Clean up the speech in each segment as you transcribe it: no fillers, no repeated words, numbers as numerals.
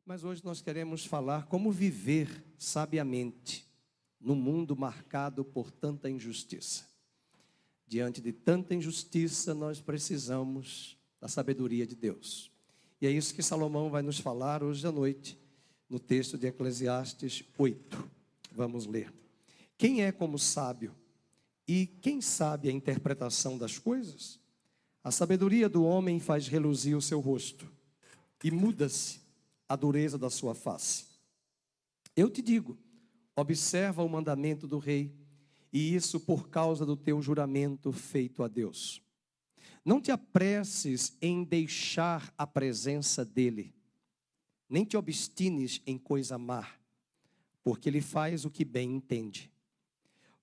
Mas hoje nós queremos falar como viver sabiamente num mundo marcado por tanta injustiça. Diante de tanta injustiça, nós precisamos da sabedoria de Deus. E é isso que Salomão vai nos falar hoje à noite, no texto de Eclesiastes 8. Vamos ler. Quem é como sábio? E quem sabe a interpretação das coisas? A sabedoria do homem faz reluzir o seu rosto, e muda-se a dureza da sua face. Eu te digo, observa o mandamento do rei, e isso por causa do teu juramento feito a Deus. Não te apresses em deixar a presença dele, nem te obstines em coisa má, porque ele faz o que bem entende.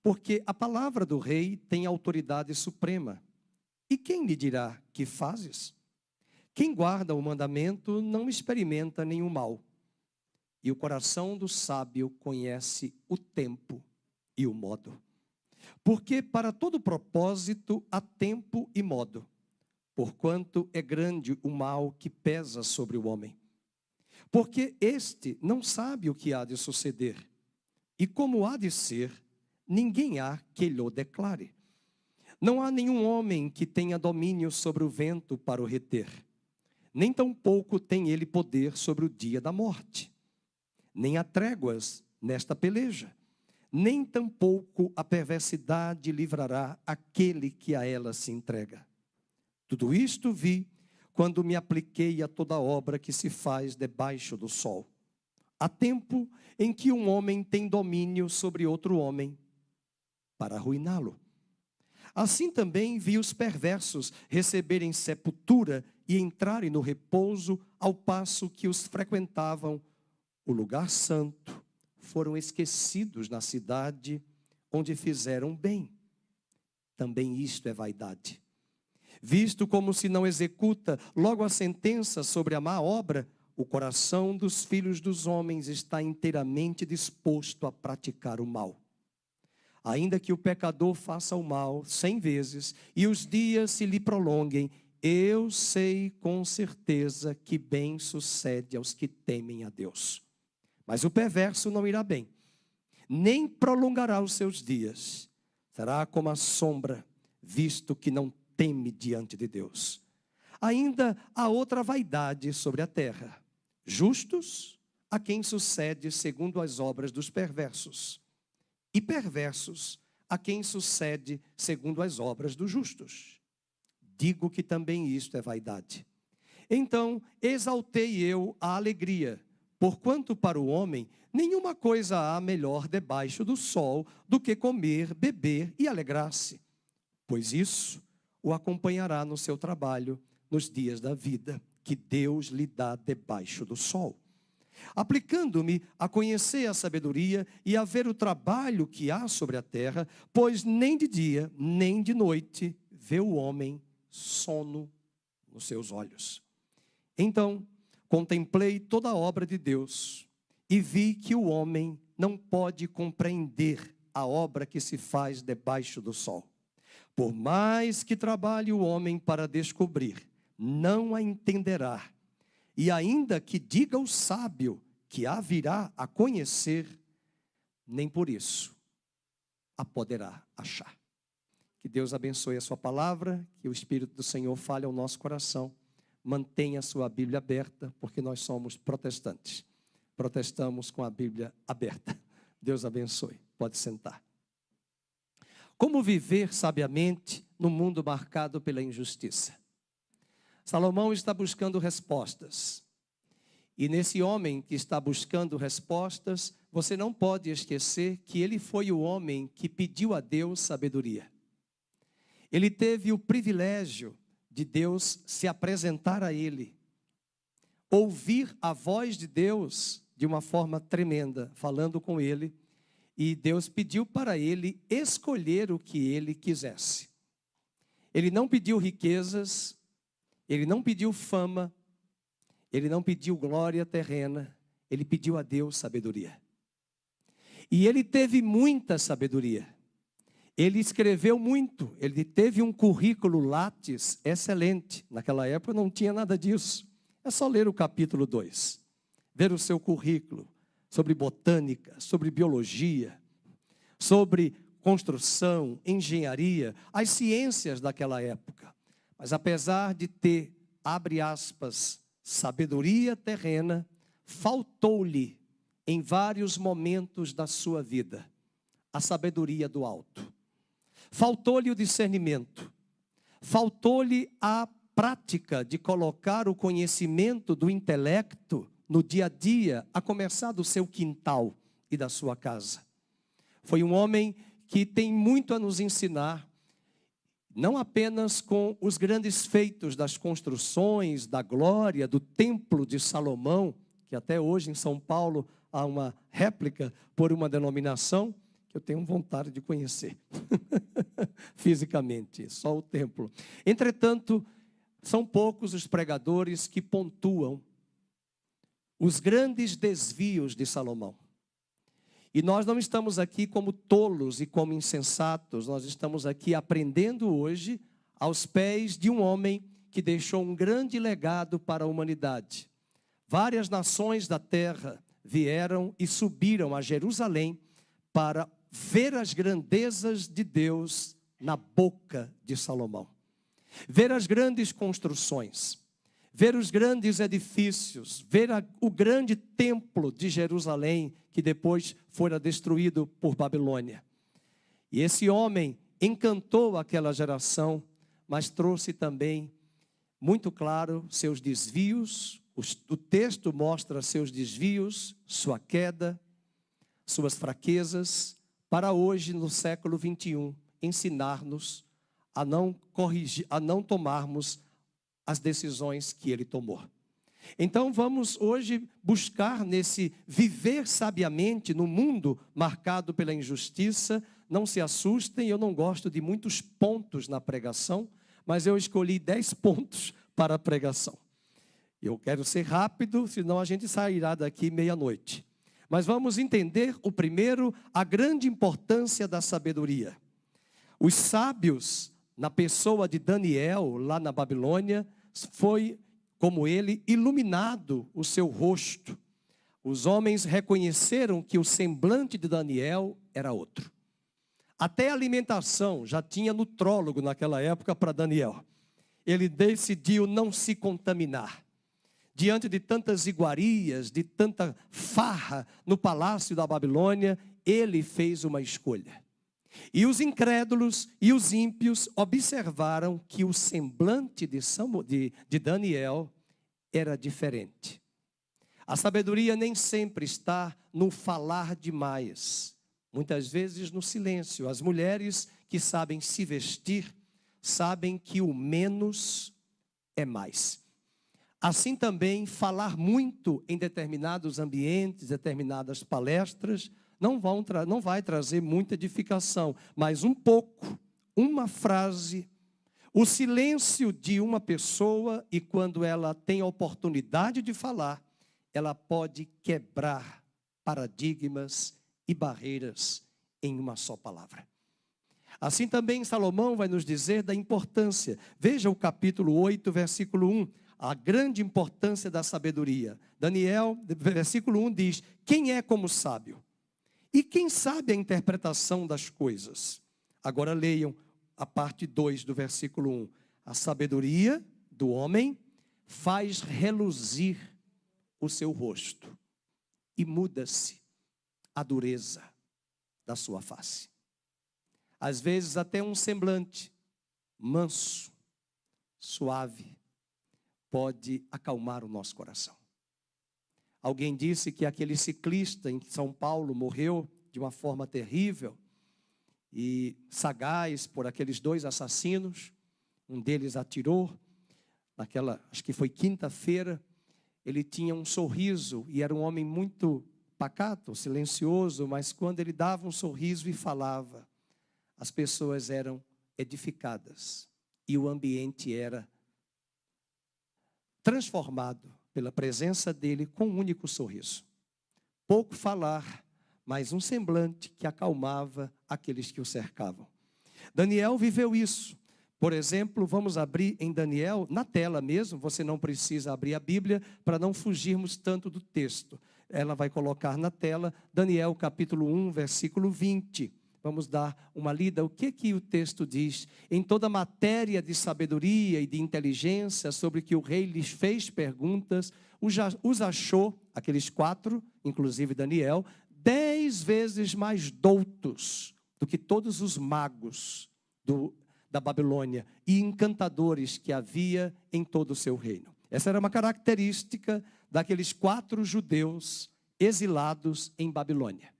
Porque a palavra do rei tem autoridade suprema. E quem lhe dirá que fazes? Quem guarda o mandamento não experimenta nenhum mal. E o coração do sábio conhece o tempo e o modo. Porque para todo propósito há tempo e modo, porquanto é grande o mal que pesa sobre o homem. Porque este não sabe o que há de suceder, e como há de ser, ninguém há que lhe declare. Não há nenhum homem que tenha domínio sobre o vento para o reter, nem tampouco tem ele poder sobre o dia da morte. Nem há tréguas nesta peleja, nem tampouco a perversidade livrará aquele que a ela se entrega. Tudo isto vi quando me apliquei a toda obra que se faz debaixo do sol. Há tempo em que um homem tem domínio sobre outro homem para arruiná-lo. Assim também vi os perversos receberem sepultura e entrarem no repouso, ao passo que os frequentavam o lugar santo foram esquecidos na cidade onde fizeram bem. Também isto é vaidade. Visto como se não executa logo a sentença sobre a má obra, o coração dos filhos dos homens está inteiramente disposto a praticar o mal. Ainda que o pecador faça o mal 100 vezes e os dias se lhe prolonguem, eu sei com certeza que bem sucede aos que temem a Deus. Mas o perverso não irá bem, nem prolongará os seus dias. Será como a sombra, visto que não teme diante de Deus. Ainda há outra vaidade sobre a terra. Justos a quem sucede segundo as obras dos perversos, e perversos a quem sucede segundo as obras dos justos. Digo que também isto é vaidade. Então exaltei eu a alegria, porquanto para o homem nenhuma coisa há melhor debaixo do sol do que comer, beber e alegrar-se, pois isso o acompanhará no seu trabalho nos dias da vida que Deus lhe dá debaixo do sol. Aplicando-me a conhecer a sabedoria e a ver o trabalho que há sobre a terra, pois nem de dia, nem de noite, vê o homem sono nos seus olhos. Então, contemplei toda a obra de Deus e vi que o homem não pode compreender a obra que se faz debaixo do sol. Por mais que trabalhe o homem para descobrir, não a entenderá. E ainda que diga o sábio que a virá a conhecer, nem por isso a poderá achar. Que Deus abençoe a sua palavra, que o Espírito do Senhor fale ao nosso coração. Mantenha a sua Bíblia aberta, porque nós somos protestantes. Protestamos com a Bíblia aberta. Deus abençoe. Pode sentar. Como viver sabiamente no mundo marcado pela injustiça? Salomão está buscando respostas. E nesse homem que está buscando respostas, você não pode esquecer que ele foi o homem que pediu a Deus sabedoria. Ele teve o privilégio de Deus se apresentar a ele, ouvir a voz de Deus de uma forma tremenda, falando com ele, e Deus pediu para ele escolher o que ele quisesse. Ele não pediu riquezas, ele não pediu fama, ele não pediu glória terrena, ele pediu a Deus sabedoria. E ele teve muita sabedoria. Ele escreveu muito, ele teve um currículo Lattes excelente. Naquela época não tinha nada disso. É só ler o capítulo 2. ver o seu currículo sobre botânica, sobre biologia, sobre construção, engenharia, as ciências daquela época. Mas apesar de ter, abre aspas, sabedoria terrena, faltou-lhe em vários momentos da sua vida a sabedoria do alto. Faltou-lhe o discernimento, faltou-lhe a prática de colocar o conhecimento do intelecto no dia a dia, a começar do seu quintal e da sua casa. Foi um homem que tem muito a nos ensinar, não apenas com os grandes feitos das construções, da glória, do templo de Salomão, que até hoje em São Paulo há uma réplica por uma denominação, que eu tenho vontade de conhecer, fisicamente, só o templo. Entretanto, são poucos os pregadores que pontuam os grandes desvios de Salomão. E nós não estamos aqui como tolos e como insensatos, nós estamos aqui aprendendo hoje aos pés de um homem que deixou um grande legado para a humanidade. Várias nações da terra vieram e subiram a Jerusalém para ver as grandezas de Deus na boca de Salomão. Ver as grandes construções, ver os grandes edifícios, ver o grande templo de Jerusalém, que depois fora destruído por Babilônia. E esse homem encantou aquela geração, mas trouxe também, muito claro, seus desvios. O texto mostra seus desvios, sua queda, suas fraquezas, para hoje, no século 21, ensinar-nos a não corrigir, a não tomarmos as decisões que ele tomou. Então vamos hoje buscar nesse viver sabiamente no mundo marcado pela injustiça. Não se assustem, eu não gosto de muitos pontos na pregação, mas eu escolhi 10 pontos para a pregação. Eu quero ser rápido, senão a gente sairá daqui meia-noite. Mas vamos entender o primeiro, a grande importância da sabedoria. Os sábios, na pessoa de Daniel, lá na Babilônia, foi, como ele, iluminado o seu rosto. Os homens reconheceram que o semblante de Daniel era outro. Até a alimentação já tinha nutrólogo naquela época para Daniel. Ele decidiu não se contaminar. Diante de tantas iguarias, de tanta farra no palácio da Babilônia, ele fez uma escolha. E os incrédulos e os ímpios observaram que o semblante de Daniel era diferente. A sabedoria nem sempre está no falar demais, muitas vezes no silêncio. As mulheres que sabem se vestir, sabem que o menos é mais. Assim também, falar muito em determinados ambientes, determinadas palestras, não vai trazer muita edificação, mas um pouco, uma frase, o silêncio de uma pessoa, e quando ela tem a oportunidade de falar, ela pode quebrar paradigmas e barreiras em uma só palavra. Assim também Salomão vai nos dizer da importância. Veja o capítulo 8, versículo 1. A grande importância da sabedoria. Daniel, versículo 1 diz: quem é como sábio? E quem sabe a interpretação das coisas? Agora leiam a parte 2 do versículo 1. A sabedoria do homem faz reluzir o seu rosto e muda-se a dureza da sua face. Às vezes até um semblante manso, suave, pode acalmar o nosso coração. Alguém disse que aquele ciclista em São Paulo morreu de uma forma terrível e sagaz por aqueles 2 assassinos. Um deles atirou, acho que foi quinta-feira. Ele tinha um sorriso e era um homem muito pacato, silencioso, mas quando ele dava um sorriso e falava, as pessoas eram edificadas e o ambiente era transformado pela presença dele com um único sorriso. Pouco falar, mas um semblante que acalmava aqueles que o cercavam. Daniel viveu isso. Por exemplo, vamos abrir em Daniel, na tela mesmo, você não precisa abrir a Bíblia para não fugirmos tanto do texto. Ela vai colocar na tela, Daniel capítulo 1, versículo 20. Vamos dar uma lida. O que o texto diz? Em toda matéria de sabedoria e de inteligência, sobre que o rei lhes fez perguntas, os achou, aqueles 4, inclusive Daniel, 10 vezes mais doutos do que todos os magos da Babilônia e encantadores que havia em todo o seu reino. Essa era uma característica daqueles 4 judeus exilados em Babilônia.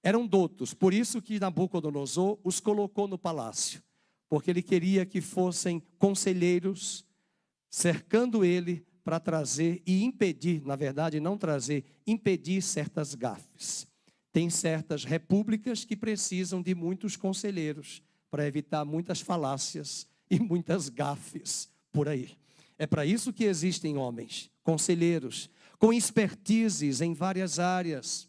Eram doutos, por isso que Nabucodonosor os colocou no palácio, porque ele queria que fossem conselheiros, cercando ele para trazer e impedir, na verdade não trazer, impedir certas gafes. Tem certas repúblicas que precisam de muitos conselheiros, para evitar muitas falácias e muitas gafes por aí. É para isso que existem homens, conselheiros, com expertises em várias áreas,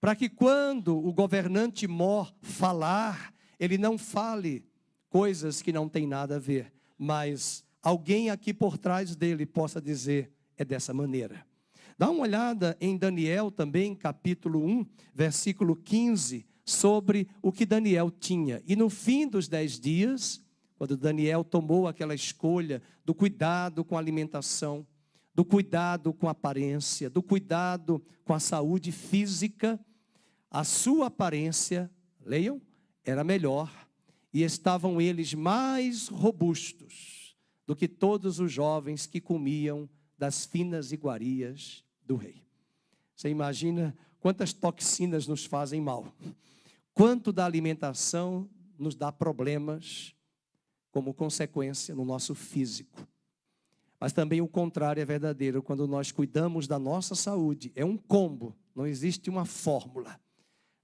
para que quando o governante mor falar, ele não fale coisas que não tem nada a ver, mas alguém aqui por trás dele possa dizer, é dessa maneira. Dá uma olhada em Daniel também, capítulo 1, versículo 15, sobre o que Daniel tinha. E no fim dos 10 dias, quando Daniel tomou aquela escolha do cuidado com a alimentação, do cuidado com a aparência, do cuidado com a saúde física, a sua aparência, leiam, era melhor, e estavam eles mais robustos do que todos os jovens que comiam das finas iguarias do rei. Você imagina quantas toxinas nos fazem mal, quanto da alimentação nos dá problemas como consequência no nosso físico. Mas também o contrário é verdadeiro, quando nós cuidamos da nossa saúde, é um combo, não existe uma fórmula.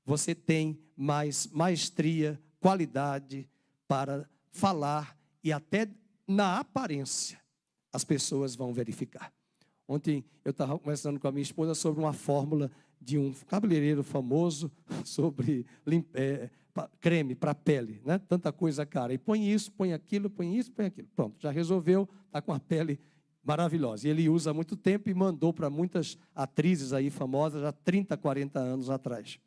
Você tem mais maestria, qualidade para falar e até na aparência as pessoas vão verificar. Ontem eu estava conversando com a minha esposa sobre uma fórmula de um cabeleireiro famoso sobre creme para a pele, né? Tanta coisa cara. E põe isso, põe aquilo, põe isso, põe aquilo. Pronto, já resolveu, está com a pele maravilhosa. E ele usa há muito tempo e mandou para muitas atrizes aí famosas há 30, 40 anos atrás.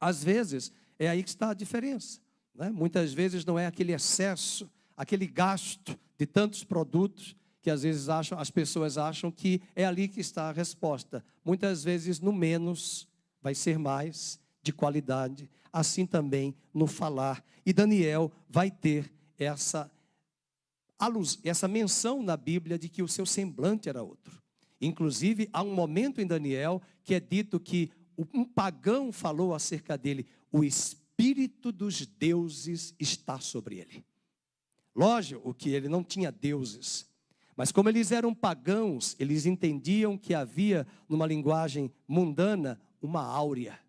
Às vezes, é aí que está a diferença, né? Muitas vezes não é aquele excesso, aquele gasto de tantos produtos que às vezes as pessoas acham que é ali que está a resposta. Muitas vezes no menos vai ser mais de qualidade, assim também no falar. E Daniel vai ter essa menção na Bíblia de que o seu semblante era outro. Inclusive, há um momento em Daniel que é dito que um pagão falou acerca dele, o espírito dos deuses está sobre ele. Lógico que ele não tinha deuses, mas como eles eram pagãos, eles entendiam que havia, numa linguagem mundana, uma áurea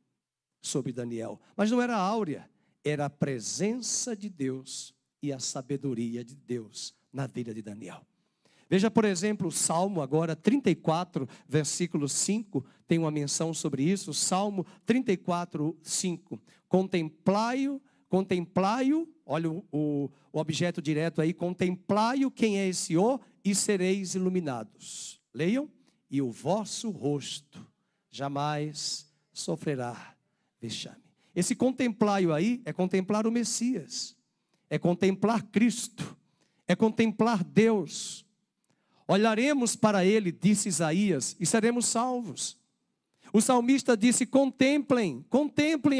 sobre Daniel. Mas não era áurea, era a presença de Deus e a sabedoria de Deus na vida de Daniel. Veja, por exemplo, o Salmo agora 34, versículo 5, tem uma menção sobre isso. Salmo 34, 5. Contemplai-o, olha o objeto direto aí, contemplai-o, quem é esse o, e sereis iluminados. Leiam, e o vosso rosto jamais sofrerá vexame. Esse contemplai-o aí é contemplar o Messias, é contemplar Cristo, é contemplar Deus. Olharemos para ele, disse Isaías, e seremos salvos. O salmista disse, contemplem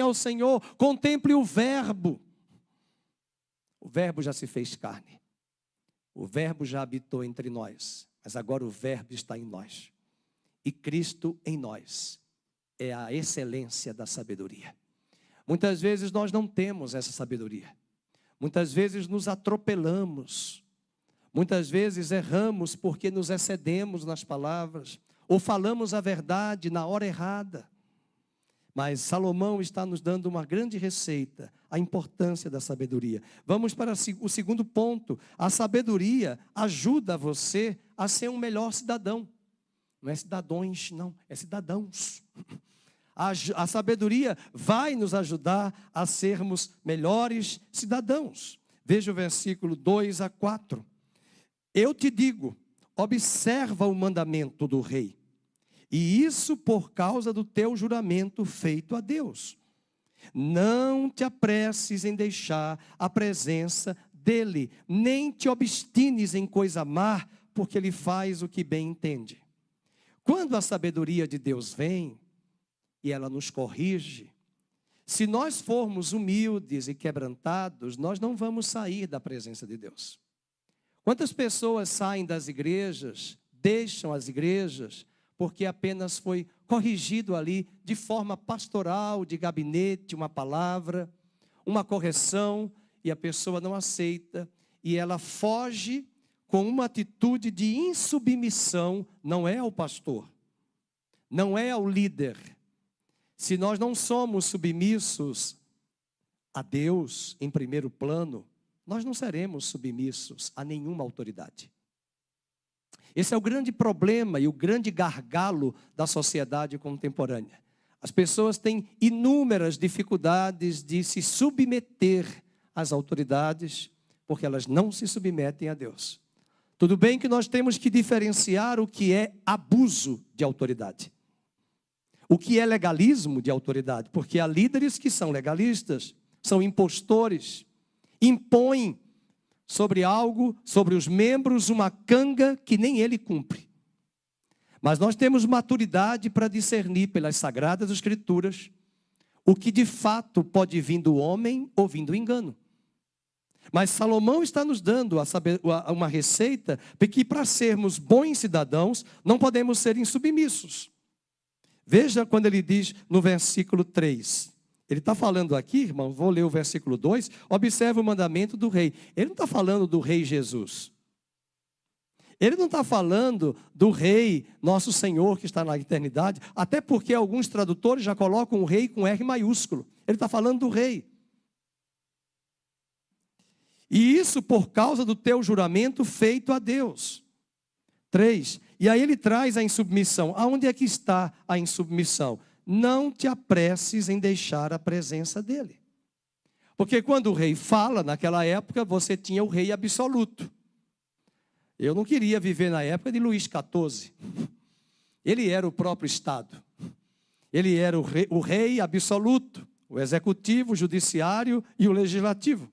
ao Senhor, contemplem o Verbo. O Verbo já se fez carne. O Verbo já habitou entre nós, mas agora o Verbo está em nós. E Cristo em nós é a excelência da sabedoria. Muitas vezes nós não temos essa sabedoria. Muitas vezes nos atropelamos. Muitas vezes erramos porque nos excedemos nas palavras, ou falamos a verdade na hora errada. Mas Salomão está nos dando uma grande receita, a importância da sabedoria. Vamos para o segundo ponto. A sabedoria ajuda você a ser um melhor cidadão. Não é cidadãos, não, é cidadãos. A sabedoria vai nos ajudar a sermos melhores cidadãos. Veja o versículo 2 a 4. Eu te digo, observa o mandamento do rei, e isso por causa do teu juramento feito a Deus. Não te apresses em deixar a presença dele, nem te obstines em coisa má, porque ele faz o que bem entende. Quando a sabedoria de Deus vem, e ela nos corrige, se nós formos humildes e quebrantados, nós não vamos sair da presença de Deus. Quantas pessoas saem das igrejas, deixam as igrejas, porque apenas foi corrigido ali de forma pastoral, de gabinete, uma palavra, uma correção, e a pessoa não aceita, e ela foge com uma atitude de insubmissão, não é ao pastor, não é ao líder. Se nós não somos submissos a Deus em primeiro plano, nós não seremos submissos a nenhuma autoridade. Esse é o grande problema e o grande gargalo da sociedade contemporânea. As pessoas têm inúmeras dificuldades de se submeter às autoridades, porque elas não se submetem a Deus. Tudo bem que nós temos que diferenciar o que é abuso de autoridade, o que é legalismo de autoridade, porque há líderes que são legalistas, são impostores, impõem sobre algo, sobre os membros, uma canga que nem ele cumpre. Mas nós temos maturidade para discernir pelas Sagradas Escrituras o que de fato pode vir do homem ou vir do engano. Mas Salomão está nos dando uma receita de que para sermos bons cidadãos não podemos ser insubmissos. Veja quando ele diz no versículo 3. Ele está falando aqui, irmão, vou ler o versículo 2. Observe o mandamento do rei. Ele não está falando do rei Jesus. Ele não está falando do rei, nosso Senhor, que está na eternidade. Até porque alguns tradutores já colocam o rei com R maiúsculo. Ele está falando do rei. E isso por causa do teu juramento feito a Deus. 3. E aí ele traz a insubmissão. Aonde é que está a insubmissão? Não te apresses em deixar a presença dele. Porque quando o rei fala, naquela época, você tinha o rei absoluto. Eu não queria viver na época de Luís XIV. Ele era o próprio Estado. Ele era o rei absoluto, o executivo, o judiciário e o legislativo.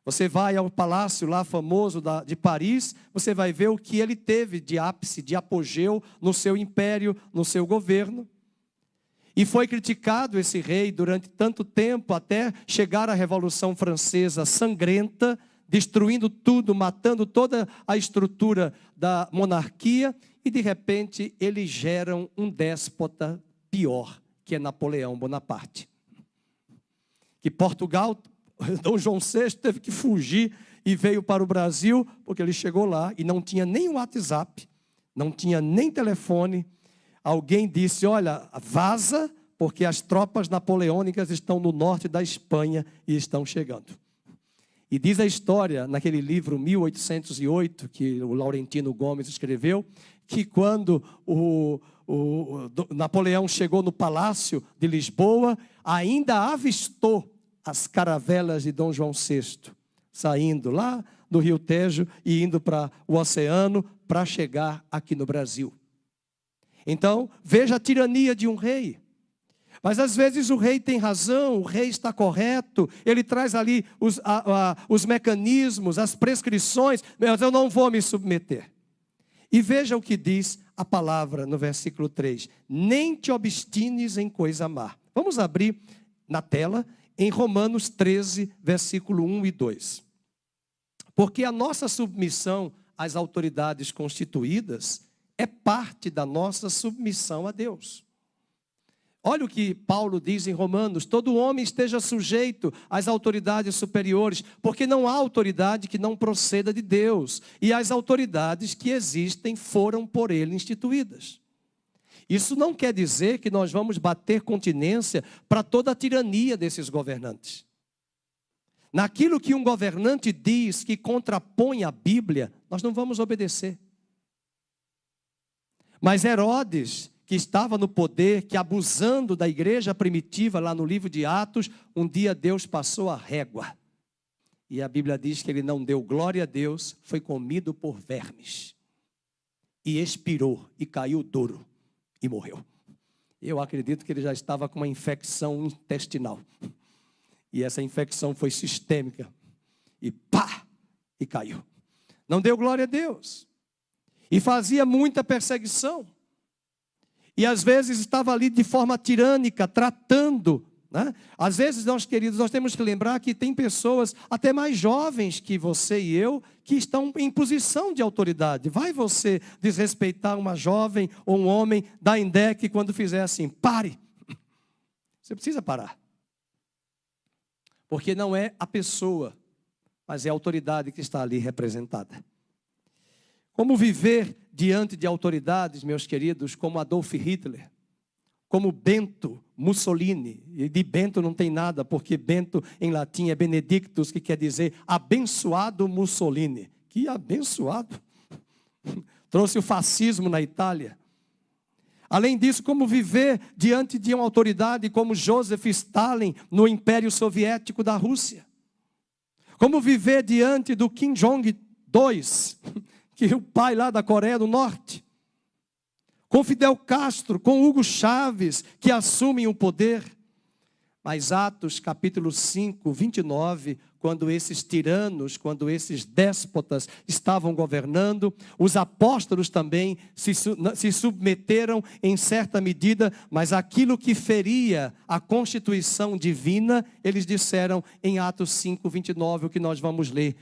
Você vai ao palácio lá famoso de Paris, você vai ver o que ele teve de ápice, de apogeu no seu império, no seu governo. E foi criticado esse rei durante tanto tempo, até chegar à Revolução Francesa sangrenta, destruindo tudo, matando toda a estrutura da monarquia, e de repente eles geram um déspota pior, que é Napoleão Bonaparte. Que Portugal, Dom João VI teve que fugir e veio para o Brasil, porque ele chegou lá e não tinha nem WhatsApp, não tinha nem telefone. Alguém disse, olha, vaza, porque as tropas napoleônicas estão no norte da Espanha e estão chegando. E diz a história, naquele livro 1808, que o Laurentino Gomes escreveu, que quando o Napoleão chegou no Palácio de Lisboa, ainda avistou as caravelas de Dom João VI, saindo lá do Rio Tejo e indo para o oceano para chegar aqui no Brasil. Então, veja a tirania de um rei. Mas às vezes o rei tem razão, o rei está correto, ele traz ali os mecanismos, as prescrições, mas eu não vou me submeter. E veja o que diz a palavra no versículo 3. Nem te obstines em coisa má. Vamos abrir na tela em Romanos 13, versículo 1 e 2. Porque a nossa submissão às autoridades constituídas é parte da nossa submissão a Deus. Olha o que Paulo diz em Romanos: todo homem esteja sujeito às autoridades superiores, porque não há autoridade que não proceda de Deus, e as autoridades que existem foram por ele instituídas. Isso não quer dizer que nós vamos bater continência para toda a tirania desses governantes. Naquilo que um governante diz que contrapõe a Bíblia, nós não vamos obedecer. Mas Herodes, que estava no poder, que abusando da igreja primitiva lá no livro de Atos, um dia Deus passou a régua. e a Bíblia diz que ele não deu glória a Deus, foi comido por vermes. E expirou, e caiu duro, e morreu. Eu acredito que ele já estava com uma infecção intestinal. E essa infecção foi sistêmica. E pá! E caiu. Não deu glória a Deus. E fazia muita perseguição. E às vezes estava ali de forma tirânica, tratando, né? Às vezes, nós queridos, nós temos que lembrar que tem pessoas até mais jovens que você e eu, que estão em posição de autoridade. Vai você desrespeitar uma jovem ou um homem da INDEC quando fizer assim, pare. Você precisa parar. Porque não é a pessoa, mas é a autoridade que está ali representada. Como viver diante de autoridades, meus queridos, como Adolf Hitler, como Bento Mussolini. E de Bento não tem nada, porque Bento em latim é Benedictus, que quer dizer abençoado Mussolini. Que abençoado! Trouxe o fascismo na Itália. Além disso, como viver diante de uma autoridade como Joseph Stalin no Império Soviético da Rússia. Como viver diante do Kim Jong-il, que é o pai lá da Coreia do Norte. Com Fidel Castro, com Hugo Chávez, que assumem o poder. Mas Atos capítulo 5, 29, quando esses tiranos, quando esses déspotas estavam governando, os apóstolos também se submeteram em certa medida, mas aquilo que feria a constituição divina, eles disseram em Atos 5, 29, o que nós vamos ler.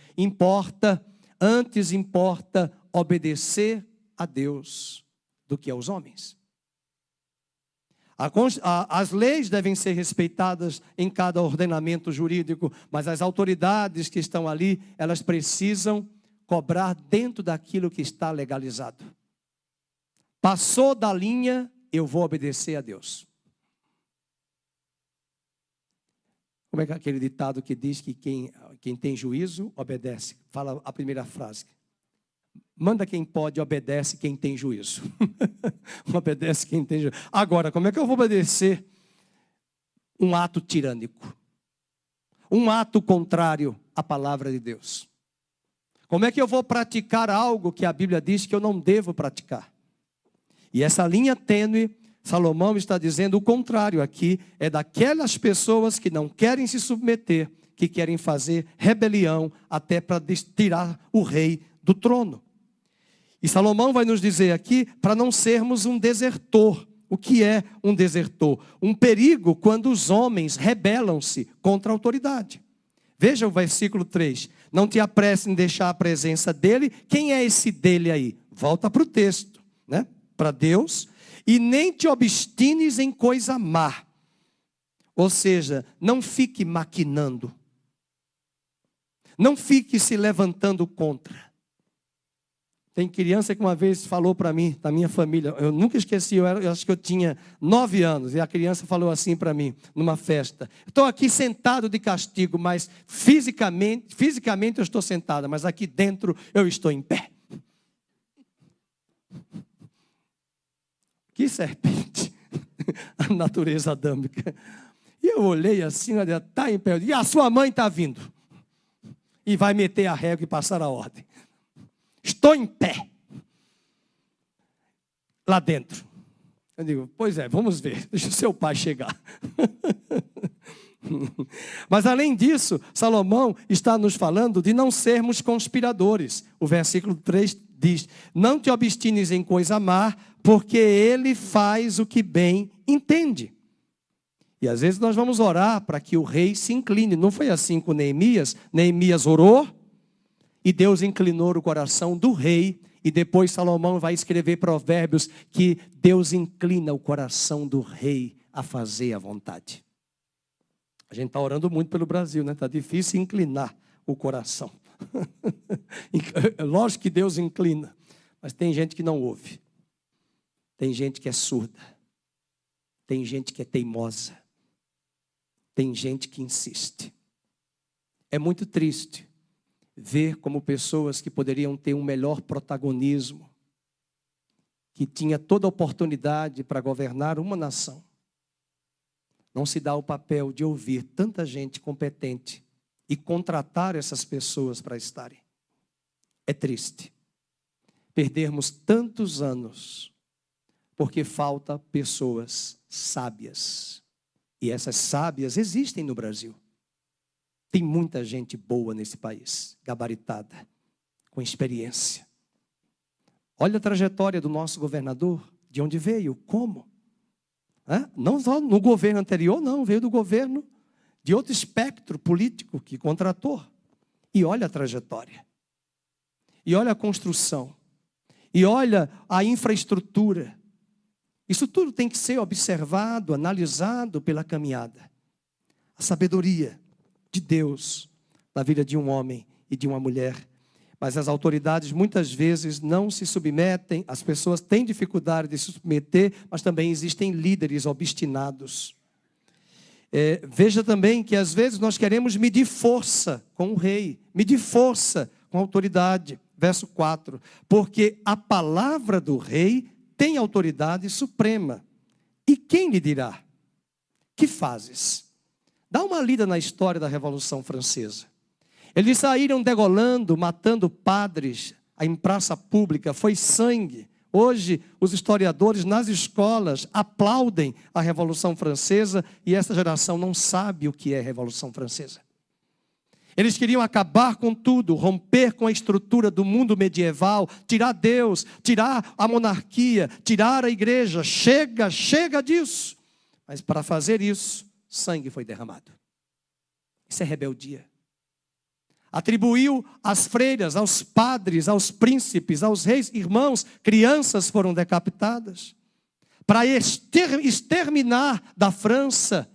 Antes importa obedecer a Deus do que aos homens. As leis devem ser respeitadas em cada ordenamento jurídico, mas as autoridades que estão ali, elas precisam cobrar dentro daquilo que está legalizado. Passou da linha, eu vou obedecer a Deus. Como é que aquele ditado que diz que quem tem juízo, obedece? Fala a primeira frase. Manda quem pode, obedece quem tem juízo. Obedece quem tem juízo. Agora, como é que eu vou obedecer um ato tirânico? Um ato contrário à palavra de Deus? Como é que eu vou praticar algo que a Bíblia diz que eu não devo praticar? E essa linha tênue, Salomão está dizendo o contrário aqui, é daquelas pessoas que não querem se submeter, que querem fazer rebelião até para tirar o rei do trono. E Salomão vai nos dizer aqui para não sermos um desertor. O que é um desertor? Um perigo quando os homens rebelam-se contra a autoridade. Veja o versículo 3. Não te apresse em deixar a presença dele. Quem é esse dele aí? Volta para o texto, né? Para Deus. E nem te obstines em coisa má. Ou seja, não fique maquinando. Não fique se levantando contra. Tem criança que uma vez falou para mim, da minha família, eu nunca esqueci, eu acho que eu tinha 9 anos, e a criança falou assim para mim, numa festa. Estou aqui sentado de castigo, mas fisicamente eu estou sentada, mas aqui dentro eu estou em pé. Que serpente, a natureza adâmica. E eu olhei assim, está em pé, e a sua mãe está vindo. E vai meter a régua e passar a ordem. Estou em pé. Lá dentro. Eu digo, pois é, vamos ver. Deixa o seu pai chegar. Mas além disso, Salomão está nos falando de não sermos conspiradores. O versículo 3 diz, não te obstines em coisa má, porque ele faz o que bem entende. E às vezes nós vamos orar para que o rei se incline. Não foi assim com Neemias? Neemias orou e Deus inclinou o coração do rei. E depois Salomão vai escrever Provérbios que Deus inclina o coração do rei a fazer a vontade. A gente está orando muito pelo Brasil, né? Está difícil inclinar o coração. Lógico que Deus inclina, mas tem gente que não ouve. Tem gente que é surda. Tem gente que é teimosa. Tem gente que insiste. É muito triste ver como pessoas que poderiam ter um melhor protagonismo, que tinha toda a oportunidade para governar uma nação, não se dá o papel de ouvir tanta gente competente e contratar essas pessoas para estarem. É triste perdermos tantos anos porque falta pessoas sábias. E essas sábias existem no Brasil. Tem muita gente boa nesse país, gabaritada, com experiência. Olha a trajetória do nosso governador, de onde veio, como. Não só no governo anterior, não, veio do governo de outro espectro político que contratou. E olha a trajetória. E olha a construção. E olha a infraestrutura. Isso tudo tem que ser observado, analisado pela caminhada. A sabedoria de Deus na vida de um homem e de uma mulher. Mas as autoridades muitas vezes não se submetem, as pessoas têm dificuldade de se submeter, mas também existem líderes obstinados. Veja também que às vezes nós queremos medir força com o rei, medir força com a autoridade. Verso 4, porque a palavra do rei tem autoridade suprema. E quem lhe dirá? Que fazes? Dá uma lida na história da Revolução Francesa. Eles saíram degolando, matando padres em praça pública, foi sangue. Hoje, os historiadores nas escolas aplaudem a Revolução Francesa e essa geração não sabe o que é Revolução Francesa. Eles queriam acabar com tudo, romper com a estrutura do mundo medieval, tirar Deus, tirar a monarquia, tirar a igreja. Chega disso. Mas para fazer isso, sangue foi derramado. Isso é rebeldia. Atribuiu às freiras, aos padres, aos príncipes, aos reis, irmãos, crianças foram decapitadas. Para exterminar da França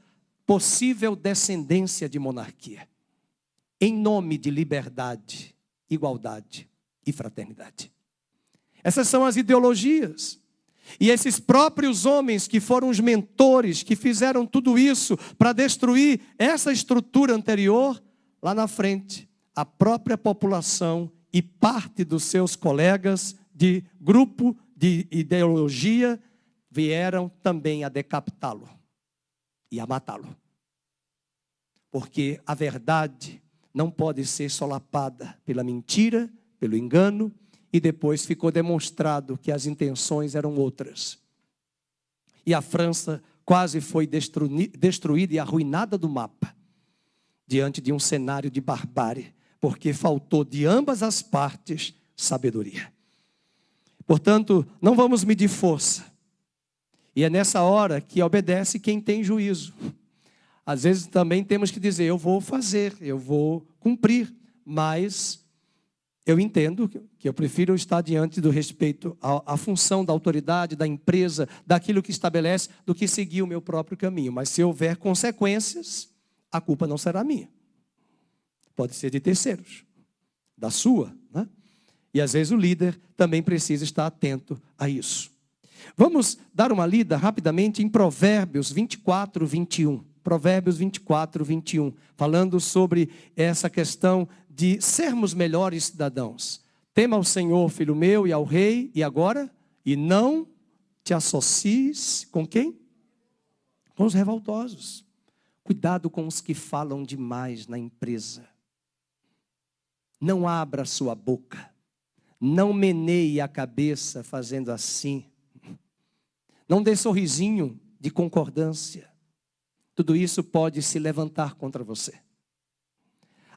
possível descendência de monarquia. Em nome de liberdade, igualdade e fraternidade. Essas são as ideologias. E esses próprios homens que foram os mentores, que fizeram tudo isso para destruir essa estrutura anterior, lá na frente, a própria população e parte dos seus colegas de grupo, de ideologia, vieram também a decapitá-lo e a matá-lo. Porque a verdade não pode ser solapada pela mentira, pelo engano, e depois ficou demonstrado que as intenções eram outras. E a França quase foi destruída e arruinada do mapa, diante de um cenário de barbárie, porque faltou de ambas as partes sabedoria. Portanto, não vamos medir força. E é nessa hora que obedece quem tem juízo. Às vezes também temos que dizer, eu vou fazer, eu vou cumprir, mas eu entendo que eu prefiro estar diante do respeito à função da autoridade, da empresa, daquilo que estabelece, do que seguir o meu próprio caminho. Mas se houver consequências, a culpa não será minha. Pode ser de terceiros, da sua, né? E às vezes o líder também precisa estar atento a isso. Vamos dar uma lida rapidamente em Provérbios 24, 21. Provérbios 24, 21, falando sobre essa questão de sermos melhores cidadãos. Tema ao Senhor, filho meu, e ao rei, e agora? E não te associes com quem? Com os revoltosos. Cuidado com os que falam demais na empresa. Não abra sua boca. Não meneie a cabeça fazendo assim. Não dê sorrisinho de concordância. Tudo isso pode se levantar contra você.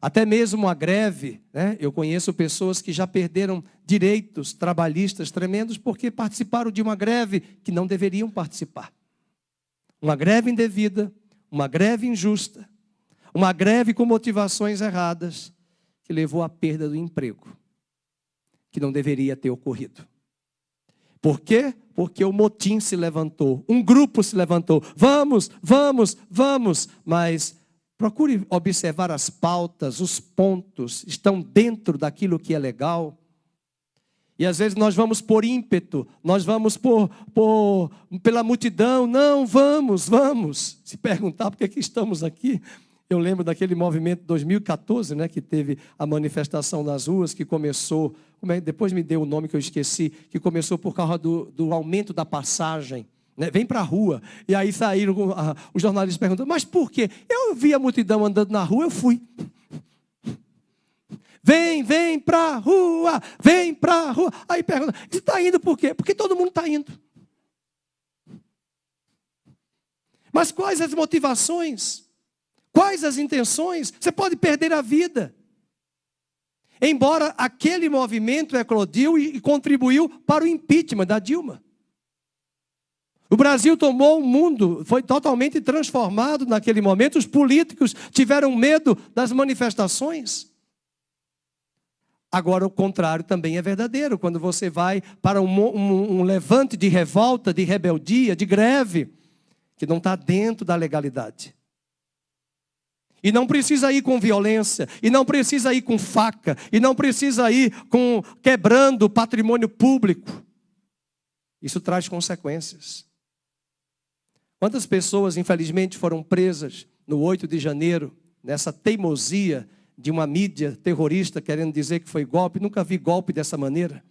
Até mesmo a greve, né? Eu conheço pessoas que já perderam direitos trabalhistas tremendos porque participaram de uma greve que não deveriam participar. Uma greve indevida, uma greve injusta, uma greve com motivações erradas, que levou à perda do emprego, que não deveria ter ocorrido. Por quê? Porque o motim se levantou, um grupo se levantou, vamos, mas procure observar as pautas, os pontos, estão dentro daquilo que é legal. E às vezes nós vamos por ímpeto, nós vamos pela multidão, não, vamos. Se perguntar por que estamos aqui, eu lembro daquele movimento de 2014, né, que teve a manifestação nas ruas, que começou, depois me deu o nome que eu esqueci, que começou por causa do aumento da passagem, né, vem para a rua, e aí saíram, os jornalistas perguntando, mas por quê? Eu vi a multidão andando na rua, eu fui. Vem para a rua, vem para a rua. Aí pergunta, você está indo por quê? Porque todo mundo está indo. Mas quais as motivações? Quais as intenções? Você pode perder a vida. Embora aquele movimento eclodiu e contribuiu para o impeachment da Dilma. O Brasil tomou o mundo, foi totalmente transformado naquele momento. Os políticos tiveram medo das manifestações. Agora, o contrário também é verdadeiro. Quando você vai para um levante de revolta, de rebeldia, de greve, que não está dentro da legalidade. E não precisa ir com violência, e não precisa ir com faca, e não precisa ir quebrando o patrimônio público. Isso traz consequências. Quantas pessoas, infelizmente, foram presas no 8 de janeiro, nessa teimosia de uma mídia terrorista querendo dizer que foi golpe? Nunca vi golpe dessa maneira.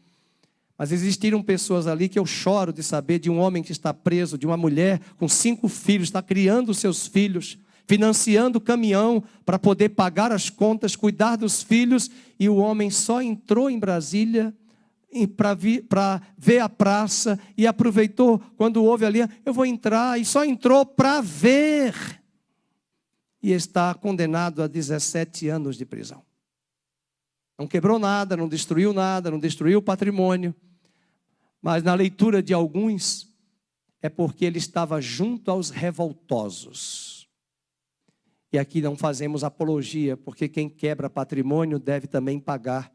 Mas existiram pessoas ali que eu choro de saber, de um homem que está preso, de uma mulher com 5 filhos, está criando seus filhos, financiando o caminhão para poder pagar as contas, cuidar dos filhos, e o homem só entrou em Brasília para ver a praça e aproveitou quando houve ali, eu vou entrar, e só entrou para ver. E está condenado a 17 anos de prisão. Não quebrou nada, não destruiu o patrimônio. Mas na leitura de alguns, é porque ele estava junto aos revoltosos. E aqui não fazemos apologia, porque quem quebra patrimônio deve também pagar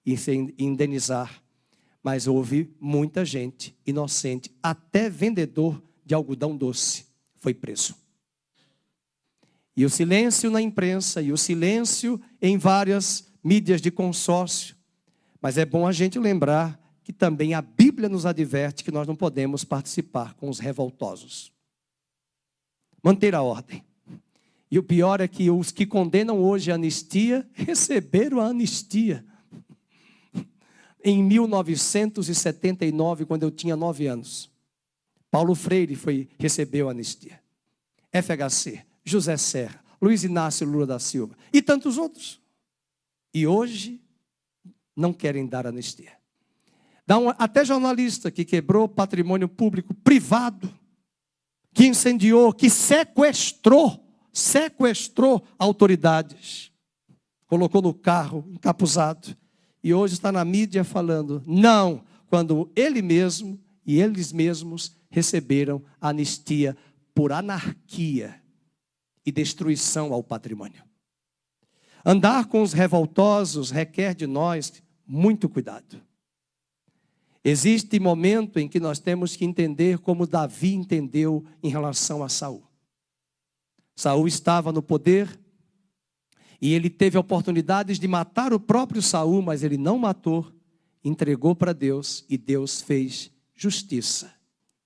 e se indenizar. Mas houve muita gente inocente, até vendedor de algodão doce foi preso. E o silêncio na imprensa, e o silêncio em várias mídias de consórcio. Mas é bom a gente lembrar que também a Bíblia nos adverte que nós não podemos participar com os revoltosos. Manter a ordem. E o pior é que os que condenam hoje a anistia, receberam a anistia. Em 1979, quando eu tinha 9 anos. Paulo Freire recebeu a anistia. FHC. José Serra, Luiz Inácio Lula da Silva e tantos outros. E hoje não querem dar anistia. Até jornalista que quebrou patrimônio público privado, que incendiou, que sequestrou autoridades, colocou no carro encapuzado e hoje está na mídia falando não, quando ele mesmo e eles mesmos receberam anistia por anarquia e destruição ao patrimônio. Andar com os revoltosos requer de nós muito cuidado. Existe momento em que nós temos que entender como Davi entendeu em relação a Saul. Saul estava no poder e ele teve oportunidades de matar o próprio Saul, mas ele não matou, entregou para Deus e Deus fez justiça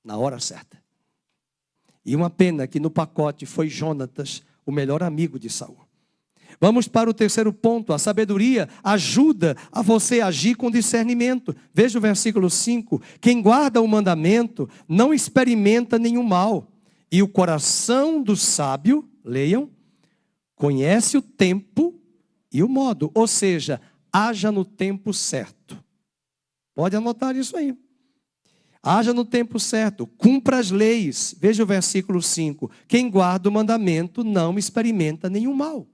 na hora certa. E uma pena que no pacote foi Jonatas, o melhor amigo de Saul. Vamos para o terceiro ponto. A sabedoria ajuda a você agir com discernimento. Veja o versículo 5. Quem guarda o mandamento não experimenta nenhum mal. E o coração do sábio, leiam, conhece o tempo e o modo. Ou seja, haja no tempo certo. Pode anotar isso aí. Haja no tempo certo, cumpra as leis. Veja o versículo 5. Quem guarda o mandamento não experimenta nenhum mal.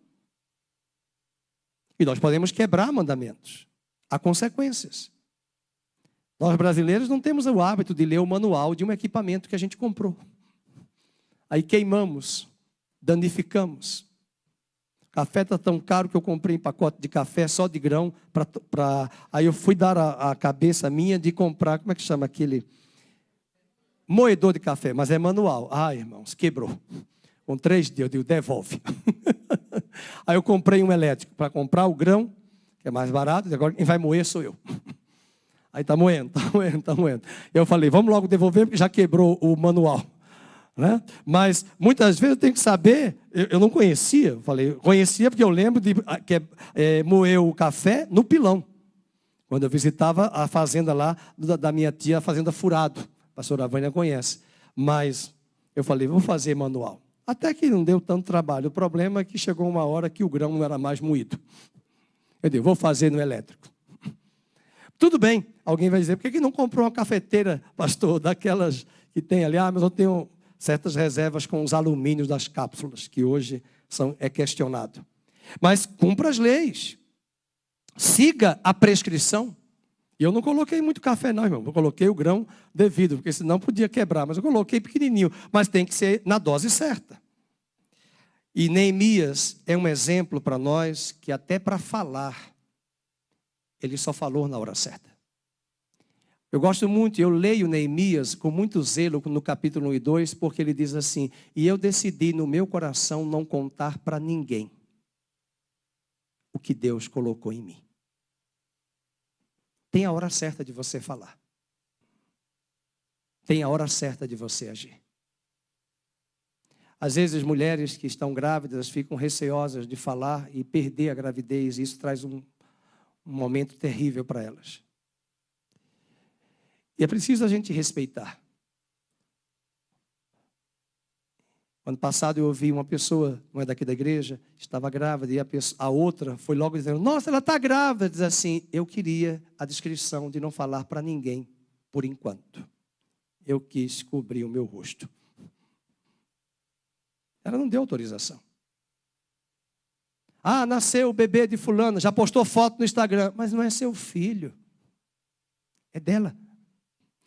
E nós podemos quebrar mandamentos. Há consequências. Nós brasileiros não temos o hábito de ler o manual de um equipamento que a gente comprou. Aí queimamos, danificamos. Café está tão caro que eu comprei um pacote de café só de grão. Aí eu fui dar a cabeça minha de comprar, como é que chama aquele? Moedor de café, mas é manual. Ai, irmãos, quebrou. Com 3 dias, eu digo, devolve. Aí eu comprei um elétrico para comprar o grão, que é mais barato, e agora quem vai moer sou eu. Aí está moendo. Eu falei, vamos logo devolver, porque já quebrou o manual. Né? Mas muitas vezes eu tenho que saber, eu não conhecia, conhecia porque eu lembro de moer o café no pilão. Quando eu visitava a fazenda lá da minha tia, a fazenda Furado. A pastora Vânia conhece. Mas eu falei, vou fazer manual. Até que não deu tanto trabalho. O problema é que chegou uma hora que o grão não era mais moído. Eu digo, vou fazer no elétrico. Tudo bem, alguém vai dizer, por que não comprou uma cafeteira, pastor, daquelas que tem ali? Mas eu tenho certas reservas com os alumínios das cápsulas, que hoje é questionado. Mas cumpra as leis. Siga a prescrição. E eu não coloquei muito café não, irmão. Eu coloquei o grão devido, porque senão podia quebrar. Mas eu coloquei pequenininho. Mas tem que ser na dose certa. E Neemias é um exemplo para nós que até para falar, ele só falou na hora certa. Eu gosto muito, eu leio Neemias com muito zelo no capítulo 1 e 2, porque ele diz assim, e eu decidi no meu coração não contar para ninguém o que Deus colocou em mim. Tem a hora certa de você falar. Tem a hora certa de você agir. Às vezes, mulheres que estão grávidas ficam receosas de falar e perder a gravidez. Isso traz um momento terrível para elas. E é preciso a gente respeitar. Ano passado eu ouvi uma pessoa, não é daqui da igreja, estava grávida, e a outra foi logo dizendo, nossa, ela está grávida. Diz assim, eu queria a discrição de não falar para ninguém, por enquanto. Eu quis cobrir o meu rosto. Ela não deu autorização. Ah, nasceu o bebê de fulano, já postou foto no Instagram. Mas não é seu filho. É dela.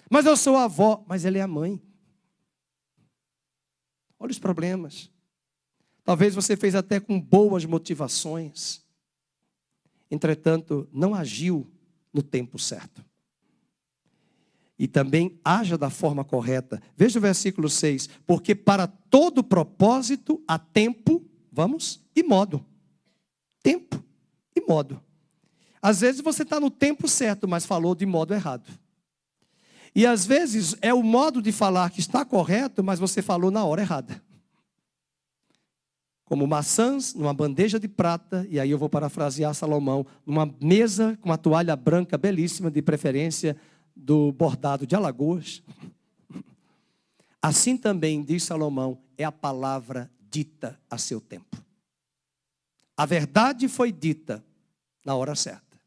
Mas eu sou a avó, mas ela é a mãe. Olha os problemas. Talvez você fez até com boas motivações. Entretanto, não agiu no tempo certo. E também haja da forma correta. Veja o versículo 6. Porque para todo propósito há tempo, e modo. Tempo e modo. Às vezes você está no tempo certo, mas falou de modo errado. E às vezes é o modo de falar que está correto, mas você falou na hora errada. Como maçãs numa bandeja de prata, e aí eu vou parafrasear Salomão, numa mesa com uma toalha branca belíssima, de preferência do bordado de Alagoas. Assim também, diz Salomão, é a palavra dita a seu tempo. A verdade foi dita na hora certa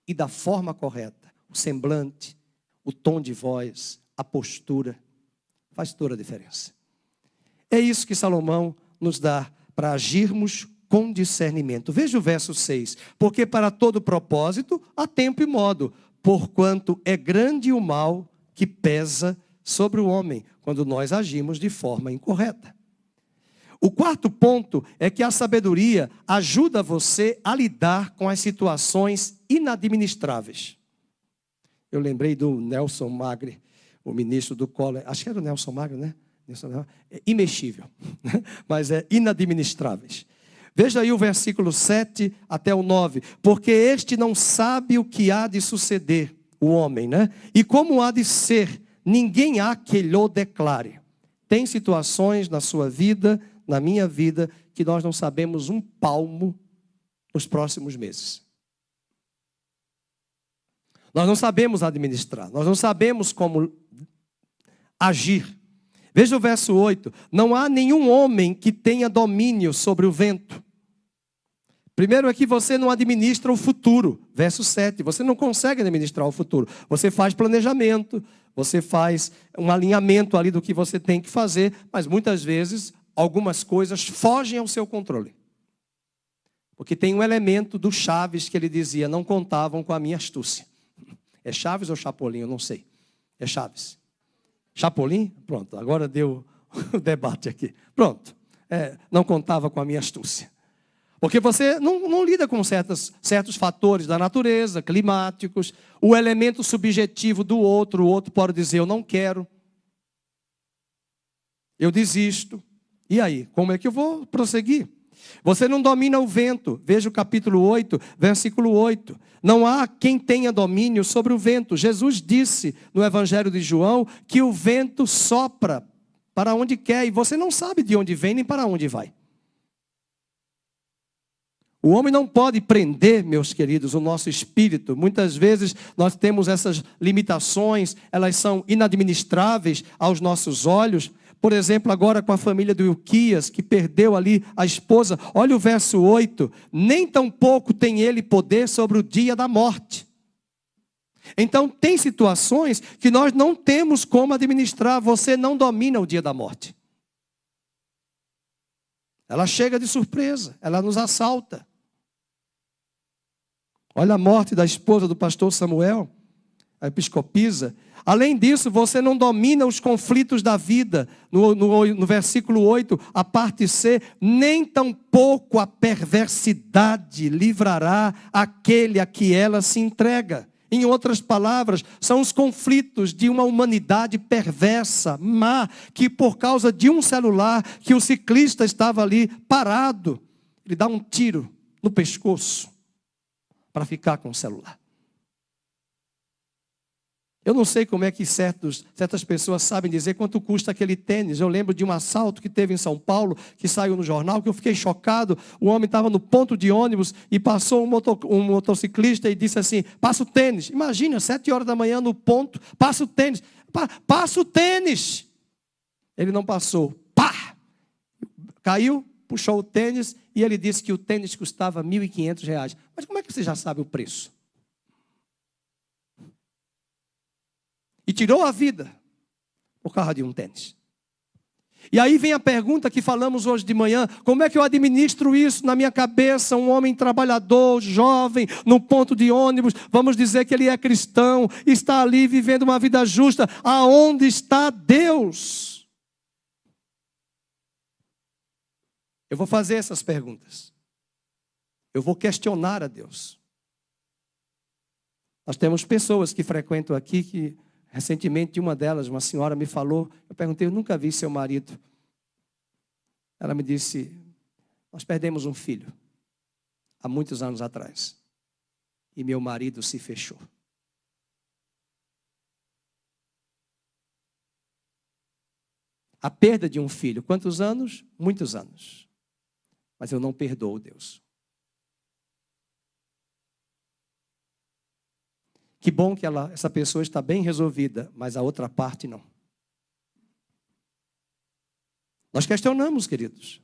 e da forma correta. O semblante, o tom de voz, a postura, faz toda a diferença. É isso que Salomão nos dá para agirmos com discernimento. Veja o verso 6. Porque para todo propósito há tempo e modo, porquanto é grande o mal que pesa sobre o homem, quando nós agimos de forma incorreta. O quarto ponto é que a sabedoria ajuda você a lidar com as situações inadministráveis. Eu lembrei do Nelson Magre, o ministro do Collor, acho que era o Nelson Magre, né? É imexível, mas é inadministráveis. Veja aí o versículo 7 até o 9. Porque este não sabe o que há de suceder, o homem, né? E como há de ser, ninguém há que lhe declare. Tem situações na sua vida, na minha vida, que nós não sabemos um palmo nos próximos meses. Nós não sabemos administrar, nós não sabemos como agir. Veja o verso 8. Não há nenhum homem que tenha domínio sobre o vento. Primeiro é que você não administra o futuro. Verso 7. Você não consegue administrar o futuro. Você faz planejamento, você faz um alinhamento ali do que você tem que fazer, mas muitas vezes algumas coisas fogem ao seu controle. Porque tem um elemento do Chaves que ele dizia, não contavam com a minha astúcia. É Chaves ou Chapolin? Eu não sei. É Chaves. Chapolin? Pronto, agora deu o debate aqui. Pronto, não contava com a minha astúcia. Porque você não lida com certos fatores da natureza, climáticos, o elemento subjetivo do outro. O outro pode dizer, eu não quero, eu desisto. E aí, como é que eu vou prosseguir? Você não domina o vento. Veja o capítulo 8, versículo 8. Não há quem tenha domínio sobre o vento. Jesus disse no Evangelho de João que o vento sopra para onde quer e você não sabe de onde vem nem para onde vai. O homem não pode prender, meus queridos, o nosso espírito. Muitas vezes nós temos essas limitações, elas são inadministráveis aos nossos olhos, Por exemplo, agora com a família do Ilquias, que perdeu ali a esposa. Olha o verso 8. Nem tampouco tem ele poder sobre o dia da morte. Então, tem situações que nós não temos como administrar. Você não domina o dia da morte. Ela chega de surpresa, ela nos assalta. Olha a morte da esposa do pastor Samuel, a episcopisa. Além disso, você não domina os conflitos da vida. No versículo 8, a parte C, nem tampouco a perversidade livrará aquele a que ela se entrega. Em outras palavras, são os conflitos de uma humanidade perversa, má, que por causa de um celular, que o ciclista estava ali parado, ele dá um tiro no pescoço para ficar com o celular. Eu não sei como é que certas pessoas sabem dizer quanto custa aquele tênis. Eu lembro de um assalto que teve em São Paulo, que saiu no jornal, que eu fiquei chocado. O homem estava no ponto de ônibus e passou um motociclista e disse assim, passa o tênis. Imagina, 7 horas da manhã no ponto, passa o tênis. Passa o tênis. Ele não passou. Pá! Caiu, puxou o tênis e ele disse que o tênis custava R$ 1.500. Mas como é que você já sabe o preço? E tirou a vida por causa de um tênis. E aí vem a pergunta que falamos hoje de manhã: como é que eu administro isso na minha cabeça? Um homem trabalhador, jovem, no ponto de ônibus, vamos dizer que ele é cristão, está ali vivendo uma vida justa. Aonde está Deus? Eu vou fazer essas perguntas. Eu vou questionar a Deus. Nós temos pessoas que frequentam aqui que... Recentemente, uma delas, uma senhora me falou, eu perguntei, eu nunca vi seu marido. Ela me disse, nós perdemos um filho, há muitos anos atrás. E meu marido se fechou. A perda de um filho, quantos anos? Muitos anos. Mas eu não perdoo Deus. Que bom que essa pessoa está bem resolvida, mas a outra parte não. Nós questionamos, queridos.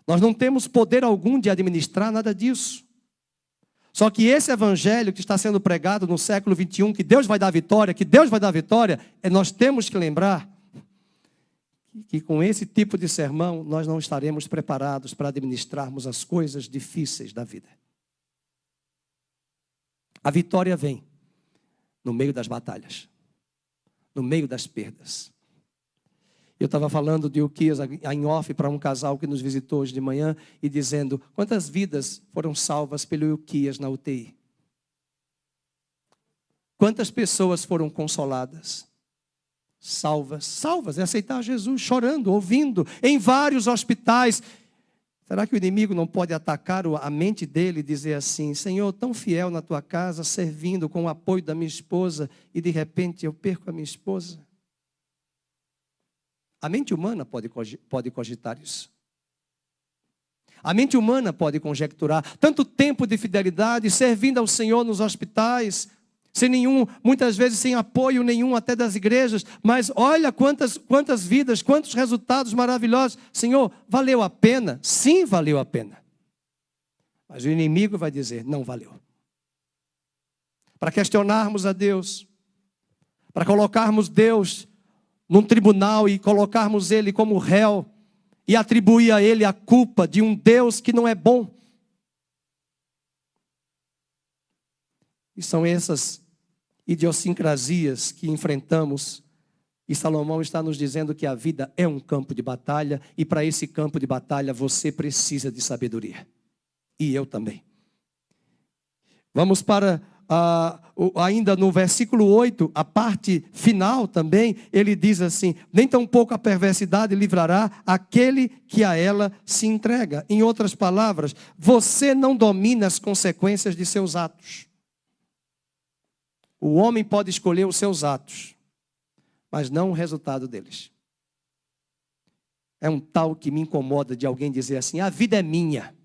Nós não temos poder algum de administrar nada disso. Só que esse evangelho que está sendo pregado no século 21, que Deus vai dar vitória, nós temos que lembrar que com esse tipo de sermão, nós não estaremos preparados para administrarmos as coisas difíceis da vida. A vitória vem no meio das batalhas, no meio das perdas. Eu estava falando de Ilquias em off para um casal que nos visitou hoje de manhã e dizendo quantas vidas foram salvas pelo Ilquias na UTI. Quantas pessoas foram consoladas, salvas, é aceitar Jesus, chorando, ouvindo, em vários hospitais. Será que o inimigo não pode atacar a mente dele e dizer assim, Senhor, tão fiel na tua casa, servindo com o apoio da minha esposa, e de repente eu perco a minha esposa? A mente humana pode cogitar isso. A mente humana pode conjecturar tanto tempo de fidelidade, servindo ao Senhor nos hospitais, muitas vezes sem apoio nenhum até das igrejas, mas olha quantas vidas, quantos resultados maravilhosos. Senhor, valeu a pena? Sim, valeu a pena. Mas o inimigo vai dizer, não valeu. Para questionarmos a Deus, para colocarmos Deus num tribunal e colocarmos Ele como réu e atribuir a Ele a culpa de um Deus que não é bom. E são essas idiosincrasias que enfrentamos. E Salomão está nos dizendo que a vida é um campo de batalha. E para esse campo de batalha você precisa de sabedoria. E eu também. Vamos para, ainda no versículo 8, a parte final também. Ele diz assim, nem tampouco a perversidade livrará aquele que a ela se entrega. Em outras palavras, você não domina as consequências de seus atos. O homem pode escolher os seus atos, mas não o resultado deles. É um tal que me incomoda de alguém dizer assim, a vida é minha.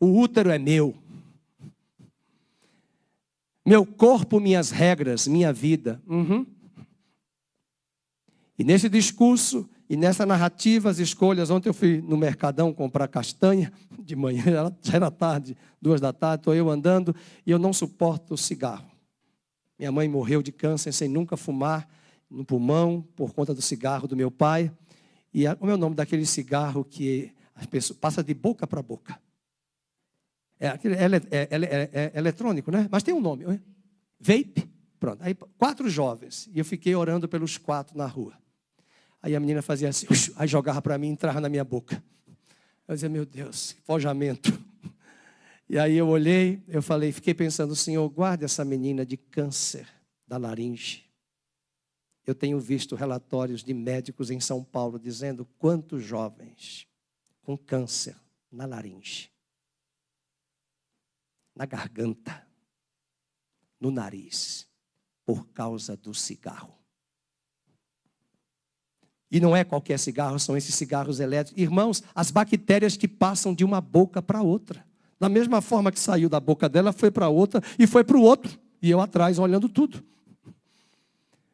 O útero é meu. Meu corpo, minhas regras, minha vida. E nesse discurso e nessa narrativa, as escolhas, ontem eu fui no Mercadão comprar castanha, de manhã, já era tarde, 2 da tarde, estou eu andando, e eu não suporto cigarro. Minha mãe morreu de câncer sem nunca fumar no pulmão, por conta do cigarro do meu pai. E como é o nome daquele cigarro que as pessoas passa de boca para boca? É eletrônico, né? Mas tem um nome. Vape. Pronto. Aí 4 jovens. E eu fiquei orando pelos 4 na rua. Aí a menina fazia assim, aí jogava para mim e entrava na minha boca. Eu dizia, meu Deus, que forjamento. E aí eu olhei, eu falei, fiquei pensando, Senhor, guarde essa menina de câncer da laringe. Eu tenho visto relatórios de médicos em São Paulo dizendo quantos jovens com câncer na laringe, na garganta, no nariz, por causa do cigarro. E não é qualquer cigarro, são esses cigarros elétricos. Irmãos, as bactérias que passam de uma boca para outra. Da mesma forma que saiu da boca dela, foi para outra e foi para o outro. E eu atrás, olhando tudo.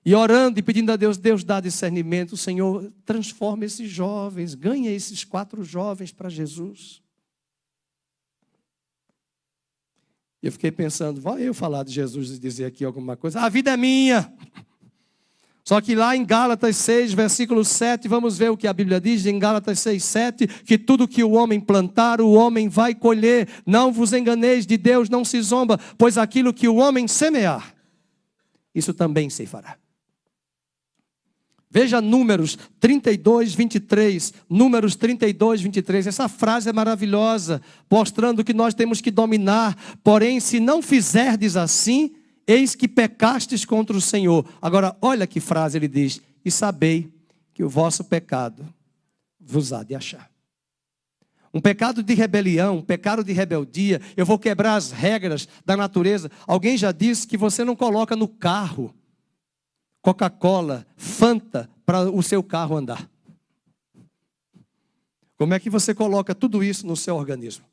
E orando e pedindo a Deus, Deus dá discernimento. Senhor, transforma esses jovens, ganha esses 4 jovens para Jesus. E eu fiquei pensando, vou eu falar de Jesus e dizer aqui alguma coisa. A vida é minha. Só que lá em Gálatas 6, versículo 7, vamos ver o que a Bíblia diz em Gálatas 6, 7, que tudo que o homem plantar, o homem vai colher. Não vos enganeis, de Deus não se zomba, pois aquilo que o homem semear, isso também se fará. Veja Números 32, 23. Números 32, 23. Essa frase é maravilhosa, mostrando que nós temos que dominar. Porém, se não fizerdes assim, eis que pecastes contra o Senhor. Agora, olha que frase ele diz. E sabei que o vosso pecado vos há de achar. Um pecado de rebelião, um pecado de rebeldia. Eu vou quebrar as regras da natureza. Alguém já disse que você não coloca no carro Coca-Cola, Fanta, para o seu carro andar. Como é que você coloca tudo isso no seu organismo?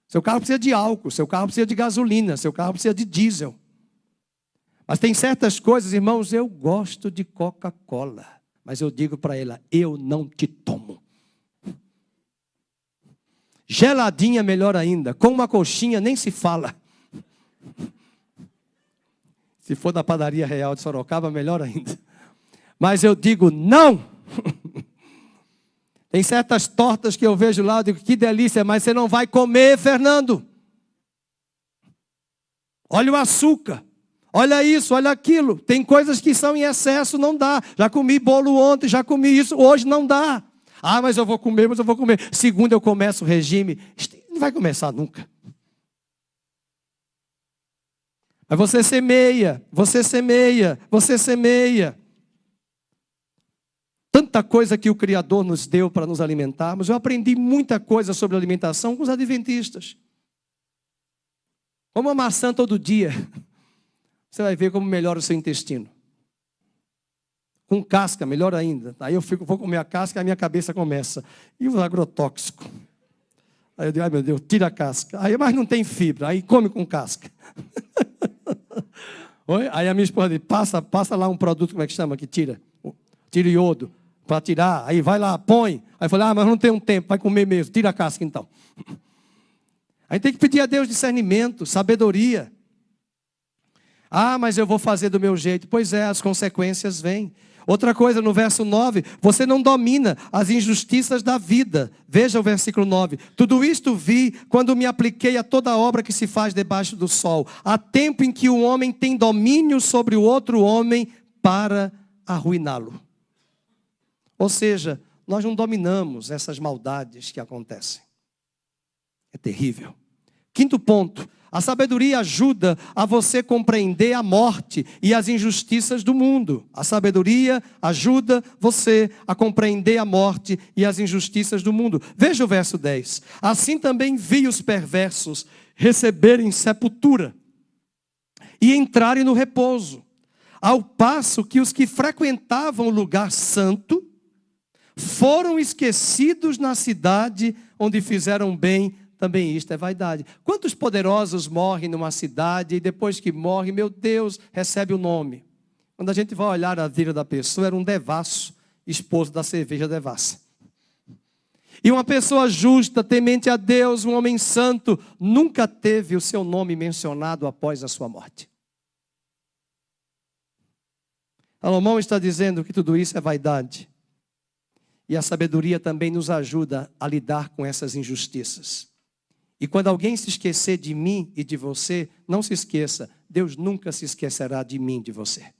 Seu carro precisa de álcool, seu carro precisa de gasolina, seu carro precisa de diesel. Mas tem certas coisas, irmãos, eu gosto de Coca-Cola. Mas eu digo para ela, eu não te tomo. Geladinha melhor ainda, com uma coxinha nem se fala. Se for da padaria real de Sorocaba, melhor ainda. Mas eu digo não. Tem certas tortas que eu vejo lá, eu digo, que delícia, mas você não vai comer, Fernando. Olha o açúcar. Olha isso, olha aquilo. Tem coisas que são em excesso, não dá. Já comi bolo ontem, já comi isso, hoje não dá. Ah, mas eu vou comer, mas eu vou comer. Segunda eu começo o regime. Não vai começar nunca. Mas você semeia, você semeia, você semeia. Tanta coisa que o Criador nos deu para nos alimentarmos. Eu aprendi muita coisa sobre alimentação com os adventistas. Como uma maçã todo dia. Você vai ver como melhora o seu intestino. Com casca, melhor ainda. Aí eu vou comer a casca e a minha cabeça começa. E o agrotóxico? Aí eu digo, ai meu Deus, tira a casca. Aí, mas não tem fibra, aí come com casca. Aí a minha esposa diz, passa lá um produto, como é que chama, que tira iodo, para tirar, aí vai lá, põe. Aí eu falei, mas não tem um tempo, vai comer mesmo, tira a casca então. Aí tem que pedir a Deus discernimento, sabedoria. Ah, mas eu vou fazer do meu jeito. Pois é, as consequências vêm. Outra coisa, no verso 9, você não domina as injustiças da vida. Veja o versículo 9. Tudo isto vi quando me apliquei a toda obra que se faz debaixo do sol. Há tempo em que o homem tem domínio sobre o outro homem para arruiná-lo. Ou seja, nós não dominamos essas maldades que acontecem. É terrível. Quinto ponto. A sabedoria ajuda a você compreender a morte e as injustiças do mundo. A sabedoria ajuda você a compreender a morte e as injustiças do mundo. Veja o verso 10. Assim também vi os perversos receberem sepultura e entrarem no repouso, ao passo que os que frequentavam o lugar santo foram esquecidos na cidade onde fizeram bem. Também isto é vaidade. Quantos poderosos morrem numa cidade e depois que morrem, meu Deus, recebe o nome. Quando a gente vai olhar a vida da pessoa, era um devasso, esposo da cerveja devassa. E uma pessoa justa, temente a Deus, um homem santo, nunca teve o seu nome mencionado após a sua morte. Salomão está dizendo que tudo isso é vaidade. E a sabedoria também nos ajuda a lidar com essas injustiças. E quando alguém se esquecer de mim e de você, não se esqueça, Deus nunca se esquecerá de mim e de você.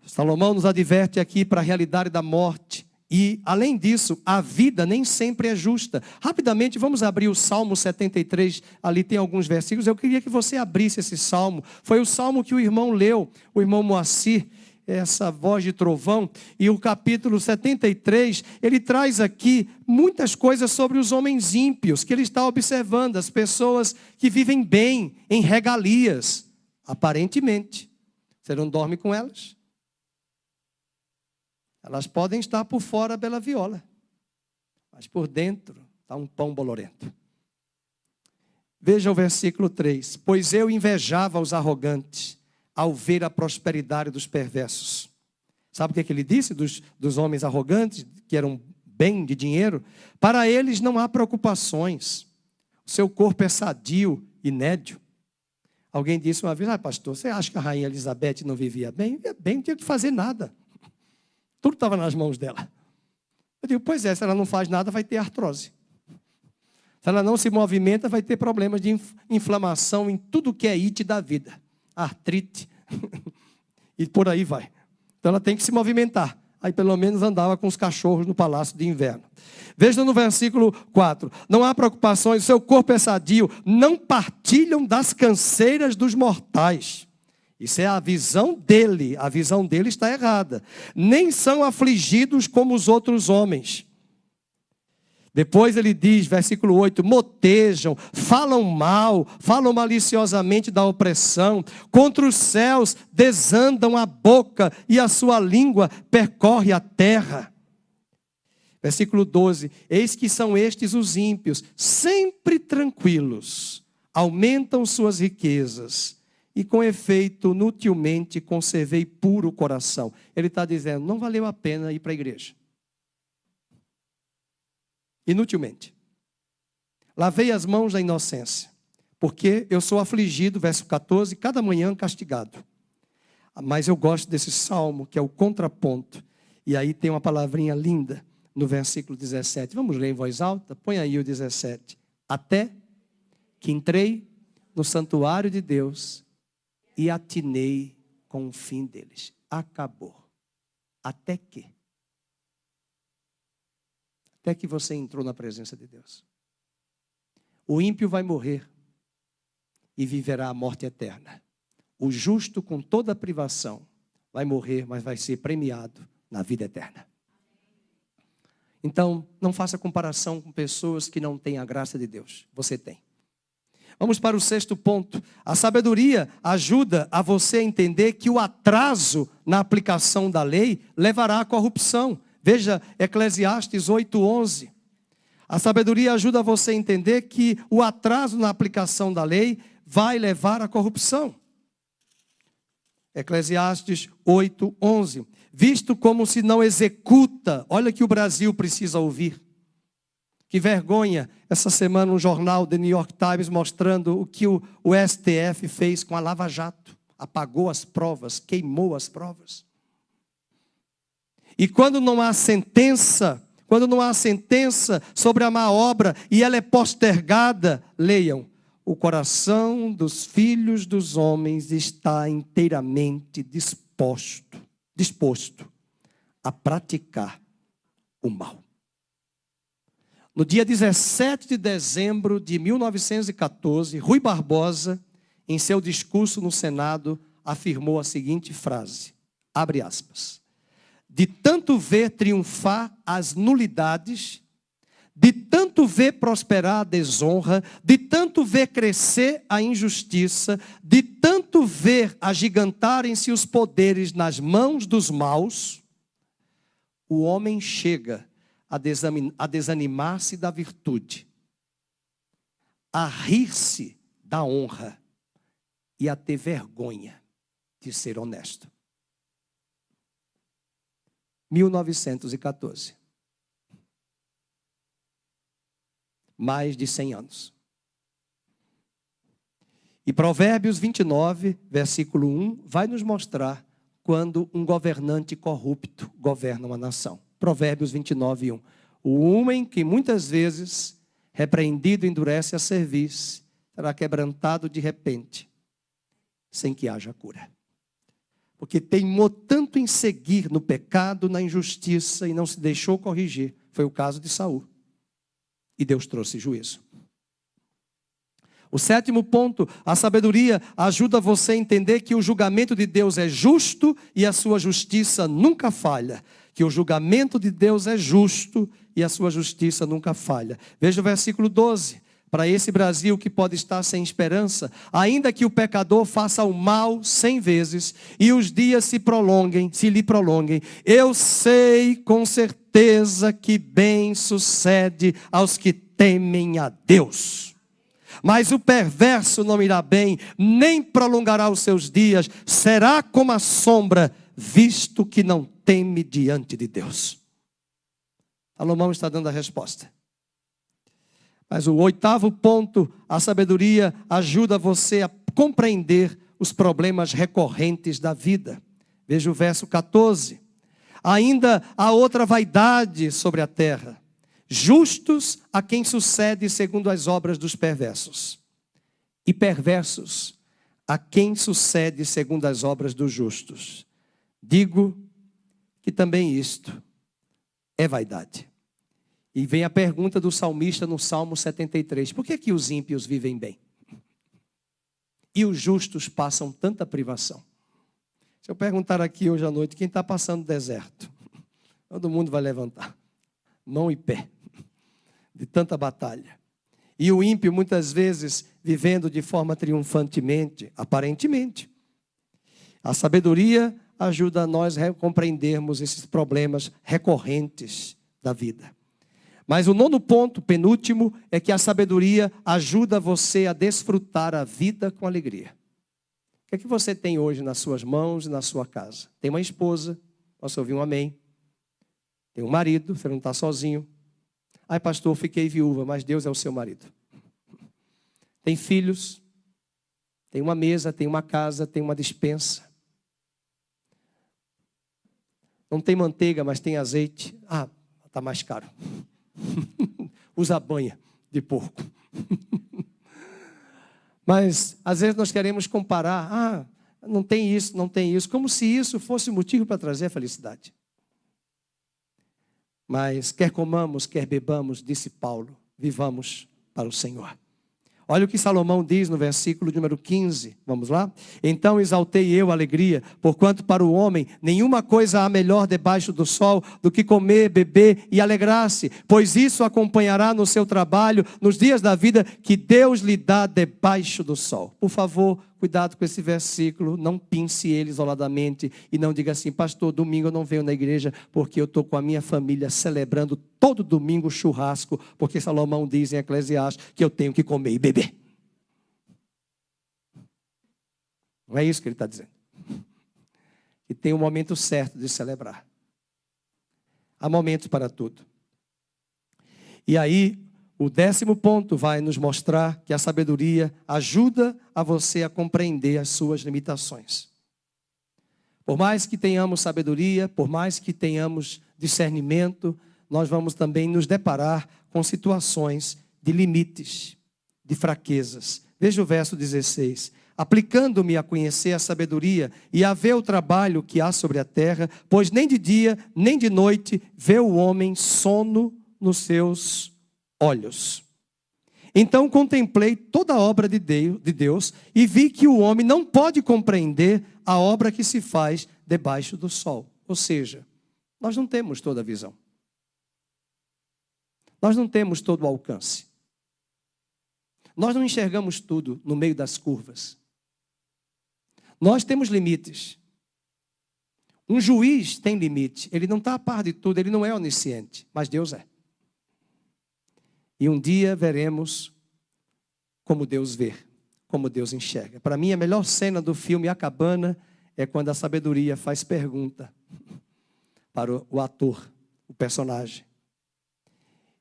Salomão nos adverte aqui para a realidade da morte. E, além disso, a vida nem sempre é justa. Rapidamente, vamos abrir o Salmo 73. Ali tem alguns versículos. Eu queria que você abrisse esse salmo. Foi o salmo que o irmão leu, o irmão Moacir, essa voz de trovão. E o capítulo 73, ele traz aqui muitas coisas sobre os homens ímpios, que ele está observando, as pessoas que vivem bem, em regalias, aparentemente. Você não dorme com elas? Elas podem estar por fora bela viola, mas por dentro está um pão bolorento. Veja o versículo 3. Pois eu invejava os arrogantes ao ver a prosperidade dos perversos. Sabe o que ele disse dos homens arrogantes, que eram bem de dinheiro? Para eles não há preocupações. O seu corpo é sadio e nédio. Alguém disse uma vez, pastor, você acha que a rainha Elizabeth não vivia bem? Vivia bem, não tinha que fazer nada. Tudo estava nas mãos dela. Eu digo, pois é, se ela não faz nada, vai ter artrose. Se ela não se movimenta, vai ter problemas de inflamação em tudo que é it da vida. Artrite. E por aí vai. Então ela tem que se movimentar. Aí pelo menos andava com os cachorros no palácio de inverno. Veja no versículo 4. Não há preocupações, seu corpo é sadio. Não partilham das canseiras dos mortais. Isso é a visão dele está errada. Nem são afligidos como os outros homens. Depois ele diz, versículo 8, motejam, falam mal, falam maliciosamente da opressão, contra os céus desandam a boca e a sua língua percorre a terra. Versículo 12, eis que são estes os ímpios, sempre tranquilos, aumentam suas riquezas. E com efeito, inutilmente conservei puro o coração. Ele está dizendo, não valeu a pena ir para a igreja. Inutilmente. Lavei as mãos da inocência, porque eu sou afligido, verso 14, cada manhã castigado. Mas eu gosto desse salmo, que é o contraponto. E aí tem uma palavrinha linda no versículo 17. Vamos ler em voz alta? Põe aí o 17. Até que entrei no santuário de Deus e atinei com o fim deles. Acabou. Até que? Até que você entrou na presença de Deus. O ímpio vai morrer e viverá a morte eterna. O justo, com toda a privação, vai morrer, mas vai ser premiado na vida eterna. Então, não faça comparação com pessoas que não têm a graça de Deus. Você tem. Vamos para o 6º ponto. A sabedoria ajuda a você a entender que o atraso na aplicação da lei levará à corrupção. Veja Eclesiastes 8:11. A sabedoria ajuda você a entender que o atraso na aplicação da lei vai levar à corrupção. Eclesiastes 8:11. Visto como se não executa, olha que o Brasil precisa ouvir. Que vergonha, essa semana um jornal, The New York Times, mostrando o que o STF fez com a Lava Jato. Apagou as provas, queimou as provas. E quando não há sentença sobre a má obra e ela é postergada, leiam, o coração dos filhos dos homens está inteiramente disposto a praticar o mal. No dia 17 de dezembro de 1914, Rui Barbosa, em seu discurso no Senado, afirmou a seguinte frase, abre aspas, de tanto ver triunfar as nulidades, de tanto ver prosperar a desonra, de tanto ver crescer a injustiça, de tanto ver agigantarem-se os poderes nas mãos dos maus, o homem chega a desanimar-se da virtude, a rir-se da honra e a ter vergonha de ser honesto. 1914. Mais de 100 anos. E Provérbios 29, versículo 1, vai nos mostrar quando um governante corrupto governa uma nação. Provérbios 29, 1. O homem que muitas vezes, repreendido, endurece a cerviz, será quebrantado de repente, sem que haja cura. Porque teimou tanto em seguir no pecado, na injustiça, e não se deixou corrigir. Foi o caso de Saul. E Deus trouxe juízo. O 7º ponto, a sabedoria ajuda você a entender que o julgamento de Deus é justo e a sua justiça nunca falha. Que o julgamento de Deus é justo e a sua justiça nunca falha. Veja o versículo 12. Para esse Brasil que pode estar sem esperança, ainda que o pecador faça o mal 100 vezes e os dias se lhe prolonguem, eu sei com certeza que bem sucede aos que temem a Deus. Mas o perverso não irá bem, nem prolongará os seus dias, será como a sombra, visto que não teme diante de Deus. Salomão está dando a resposta. Mas o 8º ponto, a sabedoria ajuda você a compreender os problemas recorrentes da vida. Veja o verso 14. Ainda há outra vaidade sobre a terra. Justos a quem sucede segundo as obras dos perversos. E perversos a quem sucede segundo as obras dos justos. Digo que também isto é vaidade. E vem a pergunta do salmista no Salmo 73. Por que os ímpios vivem bem? E os justos passam tanta privação? Se eu perguntar aqui hoje à noite, quem está passando deserto? Todo mundo vai levantar. Mão e pé. De tanta batalha. E o ímpio muitas vezes vivendo de forma triunfantemente, aparentemente. A sabedoria ajuda a nós a compreendermos esses problemas recorrentes da vida. Mas o 9º ponto, penúltimo, é que a sabedoria ajuda você a desfrutar a vida com alegria. O que é que você tem hoje nas suas mãos e na sua casa? Tem uma esposa, posso ouvir um amém. Tem um marido, você não está sozinho. Ai, pastor, fiquei viúva, mas Deus é o seu marido. Tem filhos, tem uma mesa, tem uma casa, tem uma despensa. Não tem manteiga, mas tem azeite. Ah, está mais caro. Usa banha de porco. Mas, às vezes, nós queremos comparar. Ah, não tem isso, não tem isso. Como se isso fosse motivo para trazer a felicidade. Mas, quer comamos, quer bebamos, disse Paulo, vivamos para o Senhor. Olha o que Salomão diz no versículo número 15. Vamos lá? Então exaltei eu a alegria, porquanto para o homem nenhuma coisa há melhor debaixo do sol do que comer, beber e alegrar-se, pois isso acompanhará no seu trabalho, nos dias da vida que Deus lhe dá debaixo do sol. Por favor, cuidado com esse versículo, não pince ele isoladamente e não diga assim, pastor, domingo eu não venho na igreja porque eu estou com a minha família celebrando todo domingo churrasco, porque Salomão diz em Eclesiastes que eu tenho que comer e beber. Não é isso que ele está dizendo. E tem um momento certo de celebrar. Há momentos para tudo. E aí, o 10º ponto vai nos mostrar que a sabedoria ajuda a você a compreender as suas limitações. Por mais que tenhamos sabedoria, por mais que tenhamos discernimento, nós vamos também nos deparar com situações de limites, de fraquezas. Veja o verso 16. Aplicando-me a conhecer a sabedoria e a ver o trabalho que há sobre a terra, pois nem de dia, nem de noite, vê o homem sono nos seus olhos. Então contemplei toda a obra de Deus e vi que o homem não pode compreender a obra que se faz debaixo do sol. Ou seja, nós não temos toda a visão. Nós não temos todo o alcance. Nós não enxergamos tudo no meio das curvas. Nós temos limites. Um juiz tem limite. Ele não está a par de tudo, ele não é onisciente, mas Deus é. E um dia veremos como Deus vê. como Deus enxerga. Para mim, a melhor cena do filme A Cabana é quando a sabedoria faz pergunta para o ator, o personagem.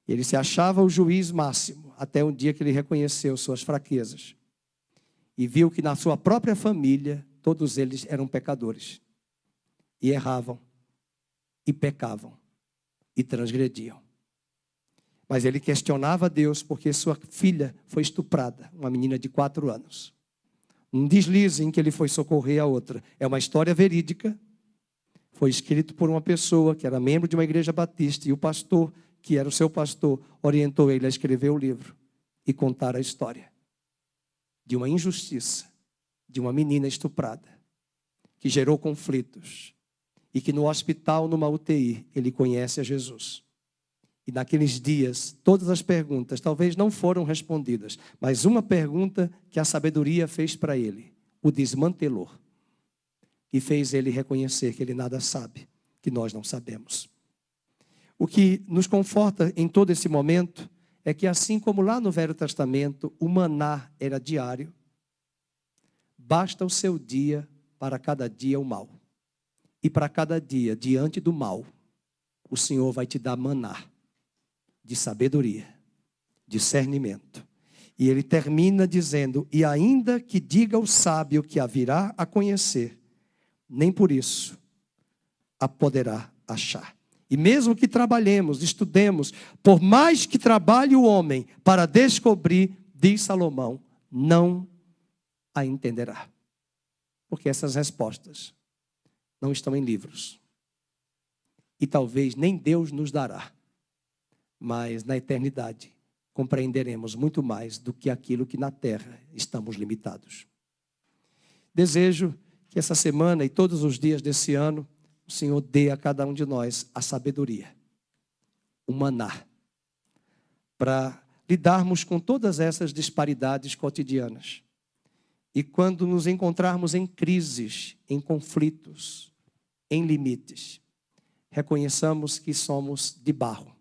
Ele se achava o juiz máximo, até um dia que ele reconheceu suas fraquezas. E viu que na sua própria família, todos eles eram pecadores. E erravam, e pecavam, e transgrediam. Mas ele questionava Deus porque sua filha foi estuprada, uma menina de 4 anos. Um deslize em que ele foi socorrer a outra. É uma história verídica. Foi escrito por uma pessoa que era membro de uma igreja batista, e o pastor, que era o seu pastor, orientou ele a escrever o livro e contar a história de uma injustiça, de uma menina estuprada, que gerou conflitos, e que no hospital, numa UTI, ele conhece a Jesus. E naqueles dias, todas as perguntas talvez não foram respondidas, mas uma pergunta que a sabedoria fez para ele, o desmantelou. E fez ele reconhecer que ele nada sabe, que nós não sabemos. O que nos conforta em todo esse momento é que, assim como lá no Velho Testamento, o maná era diário, basta o seu dia para cada dia o mal. E para cada dia, diante do mal, o Senhor vai te dar maná de sabedoria, discernimento. E ele termina dizendo: e ainda que diga o sábio que a virá a conhecer, nem por isso a poderá achar. E mesmo que trabalhemos, estudemos, por mais que trabalhe o homem para descobrir, diz Salomão, não a entenderá. Porque essas respostas não estão em livros. E talvez nem Deus nos dará. Mas na eternidade compreenderemos muito mais do que aquilo que na terra estamos limitados. Desejo que essa semana e todos os dias desse ano, o Senhor dê a cada um de nós a sabedoria, o maná, para lidarmos com todas essas disparidades cotidianas. E quando nos encontrarmos em crises, em conflitos, em limites, reconheçamos que somos de barro.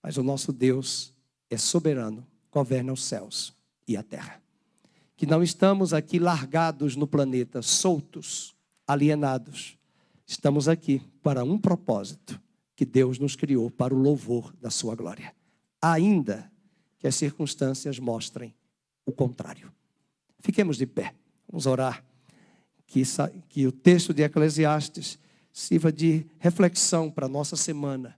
Mas o nosso Deus é soberano, governa os céus e a terra. Que não estamos aqui largados no planeta, soltos, alienados. Estamos aqui para um propósito, que Deus nos criou para o louvor da sua glória. Ainda que as circunstâncias mostrem o contrário. Fiquemos de pé, vamos orar. Que o texto de Eclesiastes sirva de reflexão para a nossa semana.